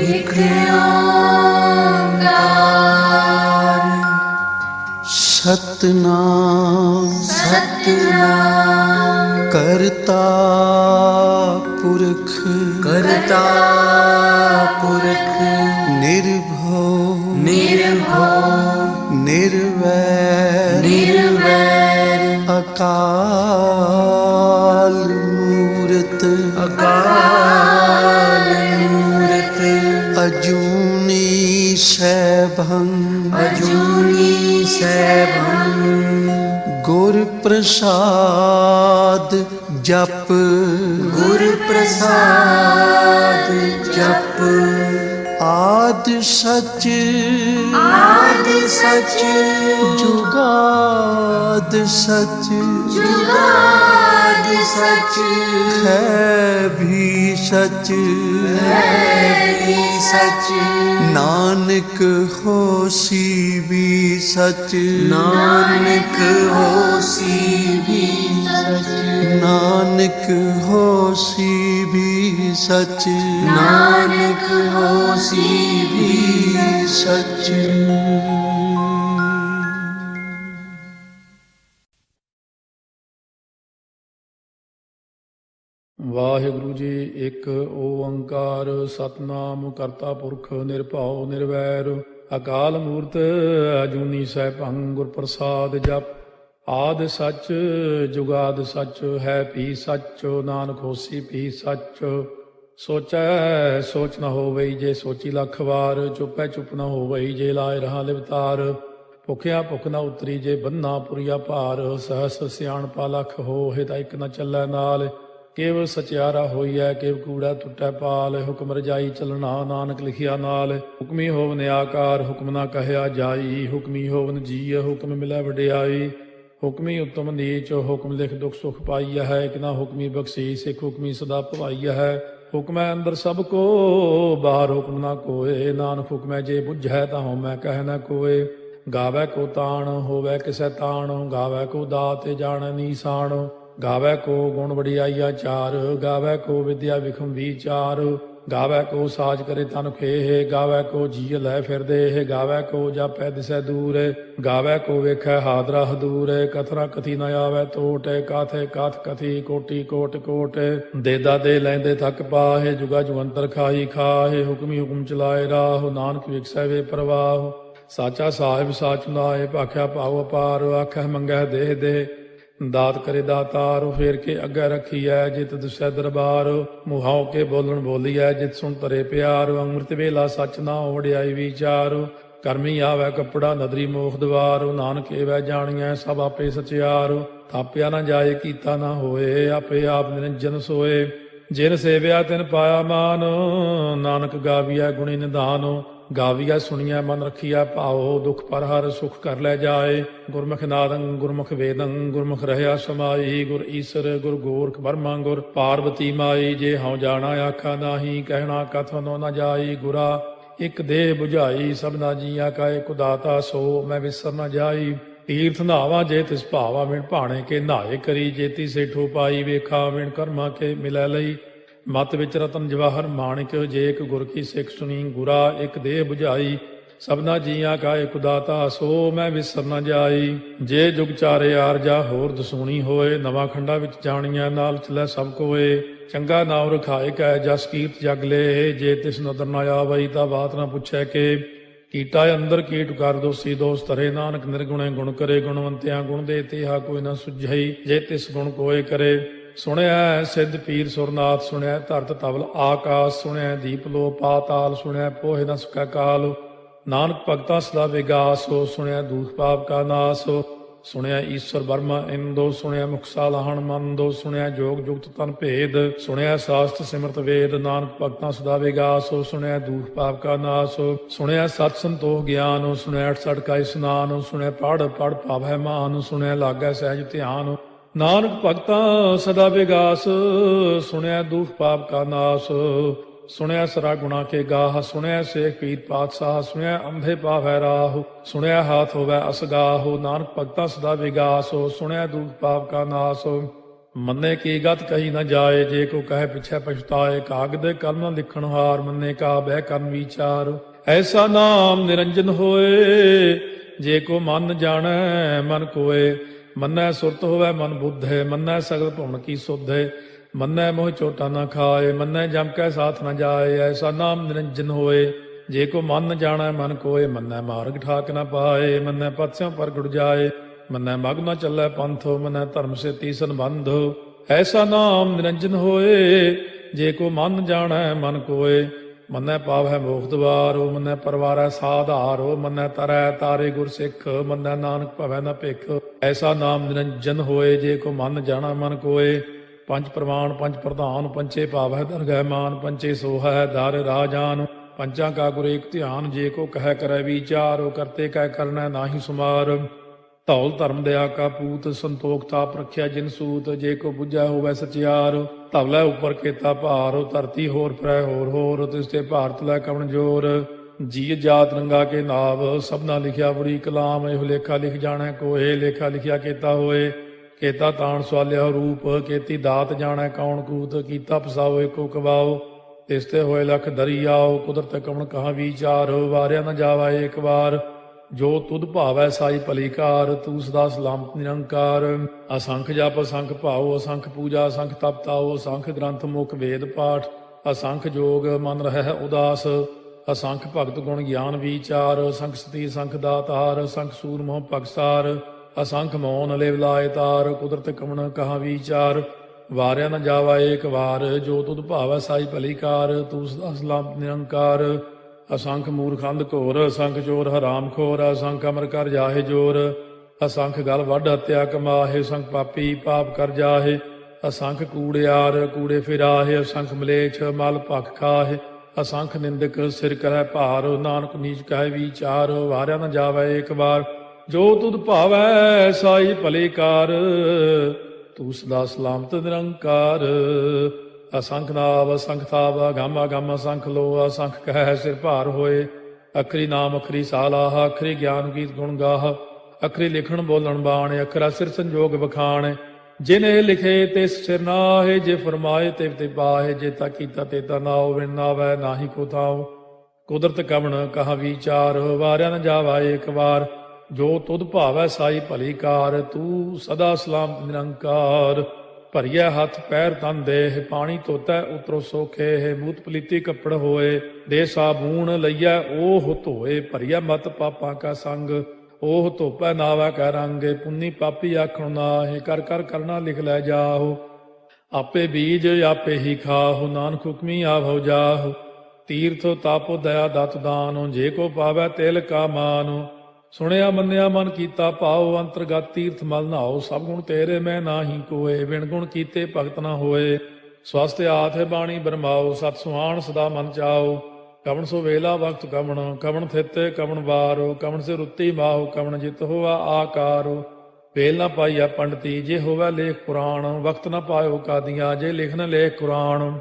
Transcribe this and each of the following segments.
एक ओंकार सतनाम सतनाम करता पुरख करता पुरख निर्भव निर्भव निर्वैर निर्वैर अकाल मूरत अकाल मूरत अजूनी सैभं अजूनी सैभं गुर प्रसाद जप गुर प्रसाद जप आद सच आद सच जुगाद सच जुगाद सच है भी सच है भी सच नानक होसी भी सच नानक होसी भी सच नानक होसी भी सच नानक होसी भी सच। ਵਾਹਿਗੁਰੂ ਜੀ। ਇੱਕ ਓੰਕਾਰ ਸਤਨਾਮ ਕਰਤਾ ਪੁਰਖ ਨਿਰਭਉ ਨਿਰਵੈਰ ਅਕਾਲ ਮੂਰਤ ਅਜੂਨੀ ਸੈਭੰ ਗੁਰ ਪ੍ਰਸਾਦ ਜਪ ਆਦ ਸੱਚ ਜੁਗਾਦ ਸੱਚ ਹੈ ਭੀ ਸੱਚ ਨਾਨਕ ਹੋਸੀ ਭੀ ਸੱਚ ਸੋਚੈ ਸੋਚ ਨ ਹੋਵਈ ਜੇ ਸੋਚੀ ਲੱਖ ਵਾਰ ਚੁੱਪੈ ਚੁੱਪ ਨ ਹੋਵਈ ਜੇ ਲਾਇ ਰਹਾ ਲਿਵਤਾਰ ਭੁਖਿਆ ਭੁਖ ਨ ਉਤਰੀ ਜੇ ਬੰਨਾ ਪੁਰੀਆ ਭਾਰ ਸਹਸ ਸਿਆਣਪਾ ਲਖ ਹੋਏ ਤਾਂ ਇੱਕ ਨ ਚੱਲੈ ਨਾਲ ਕੇਵ ਸਚਿਆਰਾ ਹੋਈਐ ਕੇਵ ਕੂੜਾ ਟੁੱਟੈ ਪਾਲ ਹੁਕਮ ਰਜਾਈ ਚੱਲਣਾ ਨਾਨਕ ਲਿਖਿਆ ਨਾਲ ਹੁਕਮੀ ਹੋਵਨ ਆਕਾਰ ਹੁਕਮ ਨਾ ਕਹਿਆ ਜਾਈ ਹੁਕਮੀ ਹੋਵਨ ਜੀ ਹੁਕਮ ਮਿਲੈ ਵਡਿਆਈ ਹੁਕਮੀ ਉਤਮ ਨੀਚ ਹੁਕਮ ਲਿਖ ਦੁਖ ਸੁਖ ਪਾਈਆ ਹੈ ਇੱਕ ਨਾ ਹੁਕਮੀ ਬਖਸ਼ੀ ਸਿੱਖ ਹੁਕਮੀ ਸਦਾ ਭਵਾਈਆ ਹੈ ਹੁਕਮੈ ਅੰਦਰ ਸਭ ਕੋ ਬਾਹਰ ਹੁਕਮ ਨਾ ਕੋਏ ਨਾਨਕ ਹੁਕਮੈ ਜੇ ਬੁੱਝੈ ਤਾਂ ਹਉਮੈ ਕਹਿ ਨਾ ਕੋਏ ਗਾਵੈ ਕੋ ਤਾਣ ਹੋਵੈ ਕਿਸੈ ਤਾਣ ਗਾਵੈ ਕੋ ਦਾਤ ਜਾਣੈ ਨੀਸਾਨ ਗਾਵੈ ਕੋ ਗੁਣ ਵਡਿਆਈਆ ਚਾਰ ਗਾਵੈ ਕੋ ਵਿਦਿਆ ਵਿਖਮ ਵਿਚਾਰ ਗਾਵੈ ਕੋ ਸਾਜ ਕਰੇ ਤਨ ਖੇਹ ਗਾਵੈ ਕੋ ਜੀ ਲੈ ਫਿਰਦੇ ਗਾਵੈ ਕੋ ਜਾਪੈ ਦਿਸੈ ਦੂਰ ਗਾਵੈ ਕੋ ਵੇਖੈ ਹਾਦਰਾ ਹਦੂਰ ਕਥਨਾ ਕਥੀ ਨ ਆਵੈ ਟੋਟ ਕਾਥੇ ਕਾਥ ਕਥੀ ਕੋਟੀ ਕੋਟ ਕੋਟ ਦੇਦਾ ਦੇ ਲੈਂਦੇ ਥੱਕ ਪਾਹੇ ਜੁਗਾ ਜੁਗੰਤਰ ਖਾਈ ਖਾਹੇ ਹੁਕਮੀ ਹੁਕਮ ਚਲਾਏ ਰਾਹ ਨਾਨਕ ਵਿਖਸੈ ਵੇ ਪ੍ਰਵਾਹ ਸਾਚਾ ਸਾਹਿਬ ਸਾਚ ਨਾਏ ਭਾਖਿਆ ਭਾਉ ਅਪਾਰ ਆਖੈ ਮੰਗੈ ਦੇਹ ਦੇ ਦਾਤ ਕਰੇ ਦਾਤਾਰ ਫੇਰ ਕੇ ਅੱਗੇ ਰੱਖੀਐ ਜਿਤ ਦੁਸੈ ਦਰਬਾਰ ਮੁਹਾਉ ਕੇ ਬੋਲਣ ਬੋਲੀਐ ਜਿਤ ਸੁਣ ਤਰੇ ਪਿਆਰ ਅੰਮ੍ਰਿਤ ਵੇਲਾ ਸੱਚ ਨਾ ਵਡਿਆਈ ਵਿਚਾਰ ਕਰਮੀ ਆਵੈ ਕੱਪੜਾ ਨਦਰੀ ਮੋਖ ਦਵਾਰ ਨਾਨਕ ਏਵੈ ਜਾਣੀਐ ਸਭ ਆਪੇ ਸਚਿਆਰ ਥਾਪਿਆ ਨਾ ਜਾਏ ਕੀਤਾ ਨਾ ਹੋਏ ਆਪੇ ਆਪ ਨਿਰੰਜਨ ਸੋਏ ਜਿਨ ਸੇਵਿਆ ਤਿਨ ਪਾਇਆ ਮਾਨ ਨਾਨਕ ਗਾਵੀਐ ਗੁਣੀ ਨਿਧਾਨ ਗਾਵੀਆ ਸੁਣੀਐ ਮਨ ਰੱਖੀਐ ਭਾਉ ਦੁਖ ਪਰ ਹਰ ਸੁਖ ਕਰ ਲੈ ਜਾਏ ਗੁਰਮੁਖ ਨਾਦੰ ਗੁਰਮੁਖ ਵੇਦੰ ਗੁਰਮੁਖ ਰਹਿਆ ਸਮਾਈ ਗੁਰ ਈਸਰ ਗੁਰ ਗੋਰਖ ਬਰਮਾ ਗੁਰ ਪਾਰਵਤੀ ਮਾਈ ਜੇ ਹਉ ਜਾਣਾ ਆਖਾ ਨਾਹੀ ਕਹਿਣਾ ਕਥਨੋ ਨ ਜਾਈ ਗੁਰਾ ਇਕ ਦੇਹ 부ਝਾਈ ਸਭਨਾ ਜੀਆ ਕਾ ਇਕ ਦਾਤਾ ਸੋ ਮੈਂ ਵਿਸਰ ਨ ਜਾਈ ਤੀਰਥ ਨਾਵਾ ਜੇ ਤਿਸ ਭਾਵਾ ਵਿਣ ਭਾਣੇ ਕੇ ਨਹਾਏ ਕਰੀ ਜੇਤੀ ਸੇਠੋ ਪਾਈ ਵੇਖਾ ਵਿਣ ਕਰਮਾ ਕੇ ਮਿਲੈ ਲਈ ਮਤ ਵਿੱਚ ਰਤਨ ਜਵਾਹਰ ਮਾਣਿਕ ਜੇ ਇੱਕ ਗੁਰ ਕੀ ਸਿੱਖ ਸੁਣੀ ਗੁਰਾ ਇੱਕ ਦੇਹ 부ਝਾਈ ਸਭਨਾ ਜੀਆਂ ਕਾ ਇਕ ਦਾਤਾ ਸੋ ਮੈਂ ਵਿਸਰ ਨ ਜਾਈ ਜੇ ਜੁਗ ਚਾਰੇ ਆਰਜਾ ਹੋਰ ਦਸੂਣੀ ਹੋਏ ਨਵਾਂ ਖੰਡਾ ਵਿੱਚ ਜਾਣੀਆਂ ਨਾਲ ਚਲੈ ਸਭ ਕੋਏ ਚੰਗਾ ਨਾਮ ਰਖਾਏ ਕੈ ਜਸ ਕੀਰਤ ਜਗ ਲੈ ਜੇ ਤਿਸ ਨਦਰ ਨ ਆਵਈ ਤਾਂ ਬਾਤ ਨ ਪੁੱਛੈ ਕੇ ਕੀਟਾ ਅੰਦਰ ਕੀਟ ਕਰ ਦੋਸੀ ਦੋਸ ਧਰੇ ਨਾਨਕ ਨਿਰਗੁਣੇ ਗੁਣ ਕਰੇ ਗੁਣਵੰਤਿਆਂ ਗੁਣ ਦੇ ਤੇਹਾ ਕੋਈ ਨ ਸੁਝਈ ਜੇ ਤਿਸ ਗੁਣ ਕੋਏ ਕਰੇ ਸੁਣਿਆ ਸਿੱਧ ਪੀਰ ਸੁਰਨਾਥ ਸੁਣਿਆ ਧਰਤ ਤਵਲ ਆਕਾਸ਼ ਸੁਣਿਆ ਦੀਪ ਲੋ ਪਾਤਾਲ ਸੁਣਿਆ ਪੋਹਿ ਨ ਸਕੈ ਕਾਲ ਨਾਨਕ ਭਗਤਾਂ ਸਦਾ ਵਿਗਾਸ ਹੋ ਸੁਣਿਆ ਦੂਖ ਪਾਪ ਕਾ ਨਾਸ ਸੁਣਿਆ ਈਸ਼ਵਰ ਬਰਮਾ ਇੰਦੋ ਸੁਣਿਆ ਮੁਖ ਸਾਲਾਹਣ ਮੰਦੋ ਸੁਣਿਆ ਜੋਗ ਜੁਗਤ ਤਨ ਭੇਦ ਸੁਣਿਆ ਸਾਸਤ ਸਿਮਰਤ ਵੇਦ ਨਾਨਕ ਭਗਤਾਂ ਸਦਾ ਵਿਗਾਸ ਹੋ ਸੁਣਿਆ ਦੂਖ ਪਾਪ ਕਾ ਨਾਸ ਸੁਣਿਆ ਸਤ ਸੰਤੋਖ ਗਿਆਨ ਸੁਣਿਆ 68 ਕਾ ਇਸਨਾਨ ਸੁਣਿਆ ਪੜ ਪੜ ਭਾਵੈ ਮਾਨ ਸੁਣਿਆ ਲਾਗੈ ਸਹਿਜ ਧਿਆਨ ਨਾਨਕ ਭਗਤਾਂ ਸਦਾ ਵਿਗਾਸ ਸੁਣਿਆ ਦੁਖ ਪਾਪ ਕਾ ਨਾਸ ਸੁਣਿਆ ਸਰਾ ਗੁਣਾ ਕੇ ਗਾਹ ਸੁਣਿਆ ਸੇਖ ਪੀਰ ਪਾਤਸ਼ਾਹ ਸੁਣਿਆ ਅੰਧੇ ਪਾਵੈ ਰਾਹ ਸੁਣਿਆ ਹਾਥ ਹੋਵੈ ਅਸਗਾਹ ਨਾਨਕ ਭਗਤਾਂ ਸਦਾ ਵਿਗਾਸ ਸੁਣਿਆ ਦੁਖ ਪਾਪ ਕਾ ਨਾਸ ਮੰਨੇ ਕੀ ਗਤ ਕਹੀ ਨਾ ਜਾਏ, ਜੇ ਕੋ ਕਹੇ ਪਿਛੈ ਪਛਤਾਏ। ਕਾਗਦ ਕਲਮ ਨ ਲਿਖਣ ਹਾਰ, ਮੰਨੇ ਕਾ ਬਹਿ ਕਰਨ ਵਿਚਾਰ। ਐਸਾ ਨਾਮ ਨਿਰੰਜਨ ਹੋਏ, ਜੇ ਕੋ ਮਨ ਜਾਣੈ ਮਨ ਕੋਏ। ਮੰਨੈ ਸੁਰਤ ਹੋਵੈ ਮਨ ਬੁੱਧੇ, ਮੰਨੈ ਸਗਲ ਭਵਨ ਕੀ ਸੁਧੇ। ਮੰਨੈ ਮੋਹ ਚੋਟਾ ਨਾ ਖਾਏ, ਮੰਨੈ ਜਮ ਕੈ ਸਾਥ ਨ ਜਾਏ। ਐਸਾ ਨਾਮ ਨਿਰੰਜਨ ਹੋਏ, ਜੇ ਕੋ ਮਨ ਜਾਣੈ ਮਨ ਕੋਏ। ਮੰਨੈ ਮਾਰਗ ਠਾਕ ਨ ਪਾਏ, ਮੰਨੈ ਪਥ ਸਿਉ ਪ੍ਰਗਟ ਜਾਏ। ਮੰਨੈ ਮਗ ਨ ਚੱਲੈ ਪੰਥ, ਮੰਨੈ ਧਰਮ ਸੇਤੀ ਸੰਬੰਧ। ਐਸਾ ਨਾਮ ਨਿਰੰਜਨ ਹੋਏ, ਜੇ ਕੋ ਮਨ ਜਾਣੈ ਮਨ ਕੋਏ। ਮੰਨੈ ਪਾਵੈ ਮੋਖ ਦੁਆਰੋ, ਮੰਨੈ ਪਰਵਾਰੈ ਸਾਧਾਰੋ। ਮੰਨੈ ਤਰੈ ਤਾਰੇ ਗੁਰ ਸਿੱਖ, ਮੰਨੈ ਨਾਨਕ ਭਵੈ ਨ ਭਿਖ। ਐਸਾ ਨਾਮ ਨਿਰੰਜਨ ਹੋਏ, ਜੇ ਕੋ ਮਨ ਜਾਣੈ ਮਨ ਕੋਏ। ਪੰਜ ਪ੍ਰਮਾਣ ਪੰਜ ਪ੍ਰਧਾਨ, ਪੰਚੇ ਭਾਵੈ ਦਰਗਹਿ ਮਾਨ। ਪੰਚੇ ਸੋਹੈ ਦਰ ਰਾਜਾਨ, ਪੰਚਾਂ ਕਾ ਗੁਰ ਏਕ ਧਿਆਨ। ਜੇ ਕੋ ਕਹਿ ਕਰੈ ਵਿਚਾਰ, ਕਰਤੇ ਕਹਿ ਕਰਨੈ ਨਾਹੀ ਸੁਮਾਰ। ਧੌਲ ਧਰਮ ਦਇਆ ਕਾ ਪੂਤ, ਸੰਤੋਖ ਤਾਪ ਰਖਿਆ ਜਿਨ ਸੂਤ। ਜੇ ਕੋ ਬੁੱਝੈ ਹੋਵੈ ਸਚਿਆਰ, ਧਵਲੇ ਉਪਰ ਕੇਤਾ ਭਾਰ। ਧਰਤੀ ਹੋਰ ਫਿਰੈ ਹੋਰ ਹੋਰ, ਤਿਸ ਤੇ ਭਾਰਤ ਲੈ ਕਵਣ ਜੋਰ। ਜੀ ਜਾਤ ਰੰਗਾ ਕੇ ਨਾਵ, ਸਭਨਾ ਲਿਖਿਆ ਬੁਰੀ ਕਲਾਮ। ਇਹੋ ਲੇਖਾ ਲਿਖ ਜਾਣੈ ਕੋਏ, ਲੇਖਾ ਲਿਖਿਆ ਕੇਤਾ ਹੋਏ। ਕੇਤਾ ਤਾਣ ਸਵਾਲਿਆ ਰੂਪ, ਕੀਤੀ ਦਾਤ ਜਾਣੈ ਕੌਣ ਕੂਤ। ਕੀਤਾ ਪਸਾਓ ਏਕੋ ਕਵਾਓ, ਤਿਸ ਤੇ ਹੋਏ ਲਖ ਦਰਿਆਓ। ਕੁਦਰਤ ਕਵਣ ਕਹਾ ਵਿਚਾਰ, ਵਾਰਿਆ ਨ ਜਾਵਾ ਏਕ ਵਾਰ। ਜੋ ਤੁਧ ਭਾਵੈ ਸਾਈ ਭਲੀ ਕਾਰ, ਤੂੰ ਸਦਾ ਸਲਾਮਤ ਨਿਰੰਕਾਰ। ਅਸੰਖ ਜਪ ਅਸੰਖ ਭਾਉ, ਅਸੰਖ ਪੂਜਾ ਅਸੰਖ ਤਪ ਤਾਉ। ਅਸੰਖ ਗ੍ਰੰਥ ਮੁਖ ਵੇਦ ਪਾਠ, ਅਸੰਖ ਜੋਗ ਮਨ ਰਹਿ ਉਦਾਸ। ਅਸੰਖ ਭਗਤ ਗੁਣ ਗਿਆਨ ਵਿਚਾਰ, ਅਸੰਖ ਸਤੀ ਅਸੰਖ ਦਾਤਾਰ। ਅਸੰਖ ਸੂਰ ਮੋਹ ਭਗਸਾਰ, ਅਸੰਖ ਮੌਨ ਲਿਵ ਲਾਇ ਤਾਰ। ਕੁਦਰਤ ਕਵਣ ਕਹਾ ਵਿਚਾਰ, ਵਾਰਿਆ ਨ ਜਾਵਾ ਏਕ ਵਾਰ। ਜੋ ਤੁਧ ਭਾਵੈ ਸਾਈ ਭਲੀ ਕਾਰ, ਤੂੰ ਸਦਾ ਸਲਾਮਤ ਨਿਰੰਕਾਰ। ਅਸੰਖ ਮੂਰਖ ਅੰਧ ਘੋਰ, ਅਸੰਖ ਚੋਰ ਹਰਾਮ ਖੋਰ। ਅਸੰਖ ਅਮਰ ਕਰ ਜਾਹੇ ਜੋਰ, ਅਸੰਖ ਗਲ ਵੱਢ ਹੱਤਿਆ ਕਮਾਹੇ। ਅਸੰਖ ਪਾਪੀ ਪਾਪ ਕਰ ਜਾਹੇ, ਅਸੰਖ ਕੂੜਿਆਰ ਕੂੜੇ ਫਿਰਾਹੇ। ਅਸੰਖ ਮਲੇਛ ਮਲ ਭਖ ਖਾਹੇ, ਅਸੰਖ ਨਿੰਦਕ ਸਿਰ ਕਰੈ ਭਾਰ। ਨਾਨਕ ਨੀਚ ਕਹੈ ਵਿਚਾਰ, ਵਾਰਿਆ ਨ ਜਾਵੈ ਏਕ ਵਾਰ। ਜੋ ਤੁਧ ਭਾਵੈ ਸਾਈ ਭਲੀ ਕਾਰ, ਤੂੰ ਸਦਾ ਸਲਾਮਤ ਨਿਰੰਕਾਰ। ਅਸੰਖ ਨਾਵ ਅਸੰਖ ਥਾਵ, ਅਗੰਮ ਅਗੰਮ ਅਸੰਖ ਲੋ। ਅਸੰਖ ਕਹਿ ਸਿਰ ਭਾਰ ਹੋਏ, ਅਖਰੀ ਨਾਮ ਅਖਰੀ ਸਾਲਾਹ। ਅਖਰੀ ਗਿਆਨ ਗੀਤ ਗੁਣ ਗਾਹ, ਅਖਰੀ ਲਿਖਣ ਬੋਲਣ ਬਾਣ। ਅਖਰਾ ਸਿਰ ਸੰਜੋਗ ਬਖਾਣ, ਜਿਨੇ ਲਿਖੇ ਤਿਸ ਸਿਰ ਨਾਹੇ। ਜੇ ਫਰਮਾਏ ਤਿਵ ਤੇ ਪਾਹੇ, ਜੇ ਤਾ ਕੀਤਾ ਤੇ ਤਾ ਨਾਉ। ਵਿਣ ਨਾਵੈ ਨਾਹੀ ਕੋ ਥਾਉ, ਕੁਦਰਤ ਕਵਣ ਕਹਾ ਵਿਚਾਰ। ਵਾਰਿਆ ਨ ਜਾਵਾ ਏਕ ਵਾਰ, ਜੋ ਤੁਧ ਭਾਵੈ ਸਾਈ ਭਲੀ ਕਾਰ। ਤੂੰ ਸਦਾ ਸਲਾਮਤ ਨਿਰੰਕਾਰ। ਭਰੀਐ ਹੱਥ ਪੈਰ ਤਨ ਦੇਹ, ਪਾਣੀ ਧੋਤੈ ਉਤਰੋ ਸੋਖੇ। ਮੂਤ ਪਲੀਤੀ ਕੱਪੜ ਹੋਏ, ਦੇ ਸਾਬੂਣ ਲਈਐ ਓਹ ਧੋਏ। ਭਰੀਐ ਮਤ ਪਾਪਾਂ ਕਾ ਸੰਗ, ਓਹ ਧੋਪੈ ਨਾਵੈ ਕੈ ਰੰਗ। ਪੁੰਨੀ ਪਾਪੀ ਆਖਣ ਨਾਹਿ, ਕਰ ਕਰ ਕਰਨਾ ਲਿਖ ਲੈ ਜਾਹੋ। ਆਪੇ ਬੀਜ ਆਪੇ ਹੀ ਖਾਹੋ, ਨਾਨਕ ਹੁਕਮੀ ਆਭਉ ਜਾਹੋ। ਤੀਰਥ ਤਾਪੋ ਦਇਆ ਦਤ ਦਾਨੋ, ਜੇ ਕੋ ਪਾਵੈ ਤਿਲ ਕਾ ਮਾਨੋ। ਸੁਣਿਆ ਮੰਨਿਆ ਮਨ ਕੀਤਾ ਭਾਉ, ਅੰਤਰਗਤ ਤੀਰਥ ਮਲ ਨਹਾਉ। ਸਭ ਗੁਣ ਤੇਰੇ ਮੈਂ ਨਾਹੀ ਕੋਏ, ਬਿਨ ਗੁਣ ਕੀਤੇ ਭਗਤ ਨਾ ਹੋਏ। ਸਵਸਤ ਆਥ ਬਾਣੀ ਬਰਮਾਓ, ਸਤ ਸੁਹਾਣ ਸਦਾ ਮਨ ਚਾਓ। ਕਵਣ ਸੋ ਵੇਲਾ ਵਕਤ ਕਵਣ, ਕਵਣ ਥਿਤੇ ਕਵਣ ਵਾਰੋ। ਕਵਣ ਸੇ ਰੁੱਤੀ ਮਾਹੋ, ਕਵਣ ਜਿਤ ਹੋਆ ਆਕਾਰੋ। ਵੇਲ ਨਾ ਪਾਈਆ ਪੰਡਤੀ, ਜੇ ਹੋਵੈ ਲੇਖ ਪੁਰਾਣ। ਵਕਤ ਨਾ ਪਾਇਓ ਕਾਦੀਆਂ, ਜੇ ਲਿਖਨ ਲੇਖ ਕੁਰਾਨ।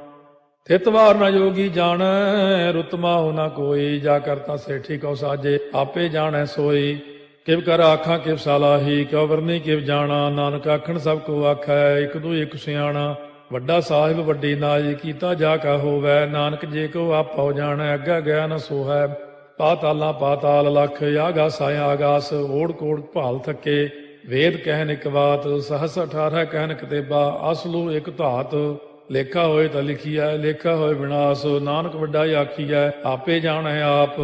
ਥਿਤਵਾਰ ਨ ਜੋਗੀ ਜਾਣੈ, ਰੁਤ ਮਾਹੁ ਨ ਕੋਈ। ਜਾ ਕਰਤਾ ਸੇਠੀ ਕਉ ਸਾਜੇ, ਆਪੇ ਜਾਣੈ ਸੋਈ। ਕਿਵ ਕਰ ਆਖਾਂ ਕਿਵ ਸਾਲਾਹੀ, ਕਿਉ ਵਰਨੀ ਕਿਵ ਜਾਣਾ। ਨਾਨਕ ਆਖਣ ਸਭ ਕੋ ਆਖੈ, ਇਕ ਦੂ ਇਕ ਸਿਆਣਾ। ਵੱਡਾ ਸਾਹਿਬ ਵੱਡੀ ਨਾਈ, ਕੀਤਾ ਜਾ ਕਾ ਹੋਵੈ। ਨਾਨਕ ਜੇ ਕੋ ਆਪਉ ਜਾਣੈ, ਅੱਗਾ ਗਿਆ ਨ ਸੋਹੈ। ਪਾਤਾਲਾਂ ਪਾਤਾਲ ਲਖ, ਆਗਾਸ ਆਗਾਸ। ਓੜ ਕੋੜ ਭਾਲ ਥੱਕੇ, ਵੇਦ ਕਹਿਨ ਇਕ ਬਾਤ। ਸਹਸ 18 ਕਹਿਨ ਕਤੇਬਾ, ਅਸਲੂ ਇਕ ਧਾਤ। ਲੇਖਾ ਹੋਏ ਤਾਂ ਲਿਖੀਐ, ਲੇਖਾ ਹੋਏ ਵਿਨਾਸ਼। ਨਾਨਕ ਵੱਡਾ ਆਖੀਐ, ਆਪੇ ਜਾਣੈ ਆਪ।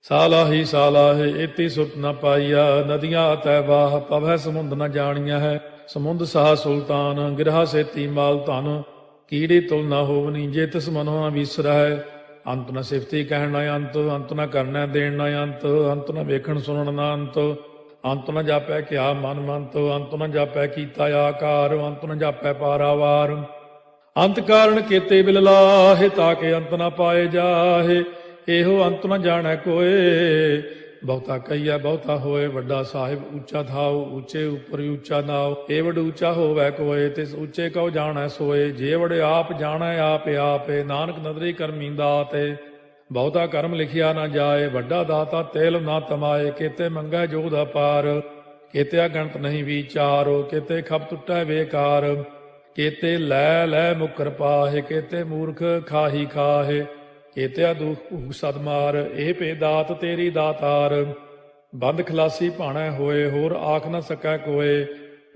ਸਾਲਾਹੀ ਸਾਲਾਹੇ ਇਤੀ ਸੁਤ ਨ ਪਾਈਆ। ਨਦੀਆਂ ਅਤੈ ਵਾਹ, ਪਵੈ ਸਮੁੰਦ ਨ ਜਾਣੀਆਂ ਹੈ। ਸਮੁੰਦ ਸਾਹ ਸੁਲਤਾਨ, ਗਿਰਹਾ ਸੇਤੀ ਮਾਲ ਧਨ। ਕੀੜੀ ਤੁਲ ਨ ਹੋਵਨੀ, ਜੇ ਤਿਸ ਮਨੋ ਨ ਵਿਸਰੈ। ਅੰਤ ਨ ਸਿਫਤੀ ਕਹਿਣ ਨ ਅੰਤ, ਅੰਤ ਨ ਕਰਨੈ ਦੇਣ ਨ ਅੰਤ। ਅੰਤ ਨ ਵੇਖਣ ਸੁਣਨ ਨ ਅੰਤ, ਅੰਤ ਨ ਜਾਪੈ ਕਿਆ ਮਨ ਮੰਤ। ਅੰਤ ਨ ਜਾਪੈ ਕੀਤਾ ਆਕਾਰ, ਅੰਤ ਨ ਜਾਪੈ ਪਾਰਾਵਾਰ। ਅੰਤ ਕਾਰਨ ਕੀਤੇ ਬਿਲ ਲਾਹੇ, ਤਾਕੇ ਅੰਤ ਨ ਪਾਏ ਜਾਹੇ। ਇਹੋ ਅੰਤ ਨ ਜਾਣੈ ਕੋਏ, ਬਹੁਤਾ ਕਹੀਐ ਬਹੁਤਾ ਹੋਏ। ਵੱਡਾ ਸਾਹਿਬ ਉੱਚਾ ਥਾਉ, ਉੱਚੇ ਉੱਪਰ ਉੱਚਾ ਨਾਉ। ਏ ਵਡ ਉੱਚਾ ਹੋਵੈ ਕੋਏ, ਤਿਸ ਉੱਚੇ ਕਉ ਜਾਣੈ ਸੋਏ। ਜੇ ਵਡ ਆਪ ਜਾਣੈ ਆਪੇ ਆਪੇ, ਨਾਨਕ ਨਦਰੀ ਕਰਮੀ ਦਾਤੇ। ਬਹੁਤਾ ਕਰਮ ਲਿਖਿਆ ਨਾ ਜਾਏ, ਵੱਡਾ ਦਾਤਾ ਤੇਲ ਨਾ ਤਮਾਏ। ਕੀਤੇ ਮੰਗੈ ਜੋਧ ਅਪਾਰ, ਕੇਤੇ ਅਗਣਤ ਨਹੀਂ ਵਿਚਾਰੋ, ਕੇਤੇ ਖਪ ਟੁੱਟੈ ਬੇਕਾਰ, ਕੇਤੇ ਲੈ ਲੈ ਮੁਕਰ ਪਾਹੇ, ਕੇਤੇ ਮੂਰਖ ਖਾਹੀ ਖਾਹੇ, ਕੇਤੇ ਦੁਖ ਭੂਖ ਸਦ ਮਾਰ, ਇਹ ਭੇ ਦਾਤ ਤੇਰੀ ਦਾਤਾਰ। ਬੰਦ ਖਲਾਸੀ ਭਾਣੈ ਹੋਏ, ਹੋਰ ਆਖ ਨ ਸਕੈ ਕੋਏ,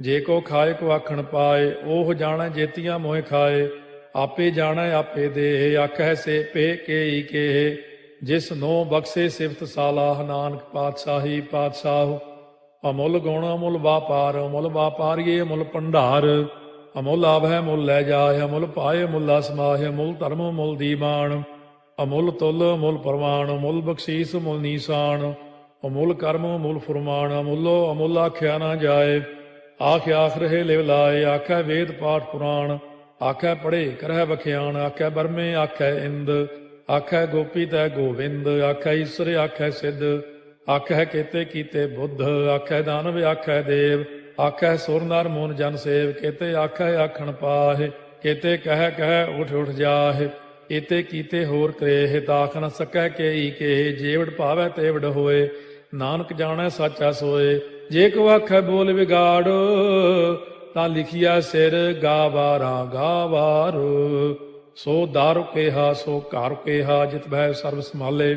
ਜੇ ਕੋ ਖਾਏ ਕੋ ਆਖਣ ਪਾਏ, ਉਹ ਜਾਣੈ ਜੇਤੀਆਂ ਮੋਹਿ ਖਾਏ, ਆਪੇ ਜਾਣੈ ਆਪੇ ਦੇ, ਆਖੈ ਸੇ ਪੇ ਕੇਈ ਕੇ, ਜਿਸ ਨੋ ਬਖਸ਼ੇ ਸਿਫਤ ਸਾਲਾਹ, ਨਾਨਕ ਪਾਤਸ਼ਾਹੀ ਪਾਤਸ਼ਾਹ। ਅਮੁੱਲ ਗੁਣ ਅਮੁੱਲ ਵਾਪਾਰ, ਅਮੁੱਲ ਵਾਪਾਰੀਏ ਅਮੁੱਲ ਭੰਡਾਰ, ਅਮੁੱਲ ਆਭੈ ਮੁੱਲ ਲੈ ਜਾਏ, ਅਮੁੱਲ ਪਾਏ ਮੁੱਲਾ ਸਮਾਹੇ, ਅਮੁੱਲ ਧਰਮ ਮੁੱਲ ਦੀਵਾਨ, ਅਮੁੱਲ ਤੁਲ ਅਮੁੱਲ ਪ੍ਰਵਾਨ, ਅਮੁੱਲ ਬਖਸ਼ੀਸ ਮੁੱਲ ਨੀਸਾਨ, ਅਮੁੱਲ ਕਰਮ ਅਮੁੱਲ ਫੁਰਮਾਨ, ਅਮੁੱਲੋ ਅਮੁੱਲ ਆਖਿਆ ਨਾ ਜਾਏ, ਆਖ ਆਖ ਰਹੇ ਲਿਵ ਲਾਏ, ਆਖੈ ਵੇਦ ਪਾਠ ਪੁਰਾਣ, ਆਖੈ ਪੜ੍ਹੇ ਕਰਹਿ ਬਖਿਆਣ, ਆਖੈ ਬਰਮੇ ਆਖੈ ਇੰਦ, ਆਖੈ ਗੋਪੀ ਤੈ ਗੋਵਿੰਦ, ਆਖੈ ਈਸਰ ਆਖੈ ਸਿੱਧ, ਆਖੈ ਕੇਤੇ ਕੀਤੇ ਬੁੱਧ, ਆਖੈ ਦਾਨਵ ਆਖੈ ਦੇਵ, ਆਖੈ ਸੁਰ ਨਰ ਮੂਨ ਜਨ ਸੇਵ, ਕੇਤੇ ਆਖੈ ਆਖਣ ਪਾਹੇ, ਕੇਤੇ ਕਹਿ ਕਹਿ ਉਠ ਉਠ ਜਾਹੇ, ਏਤੇ ਕੀਤੇ ਹੋਰ ਕਰੇਹ, ਤਾਖ ਨ ਸਕੈ ਕੇਈ ਕੇ, ਜੇਵੜ ਭਾਵੈ ਤੇਵੜ ਹੋਏ, ਨਾਨਕ ਜਾਣੈ ਸਾਚਾ ਸੋਏ। ਜੇ ਕੋ ਆਖੈ ਬੋਲ ਵਿਗਾੜ, ਤਾਂ ਲਿਖਿਆ ਸਿਰ ਗਾਵਾਰਾ ਗਾਵਾਰ, ਸੋ ਦਾਰੂ ਕੇਹਾ ਸੋ ਘਰ ਕੇਹਾ, ਜਿਤ ਭੈ ਸਰਬ ਸੰਭਾਲੇ,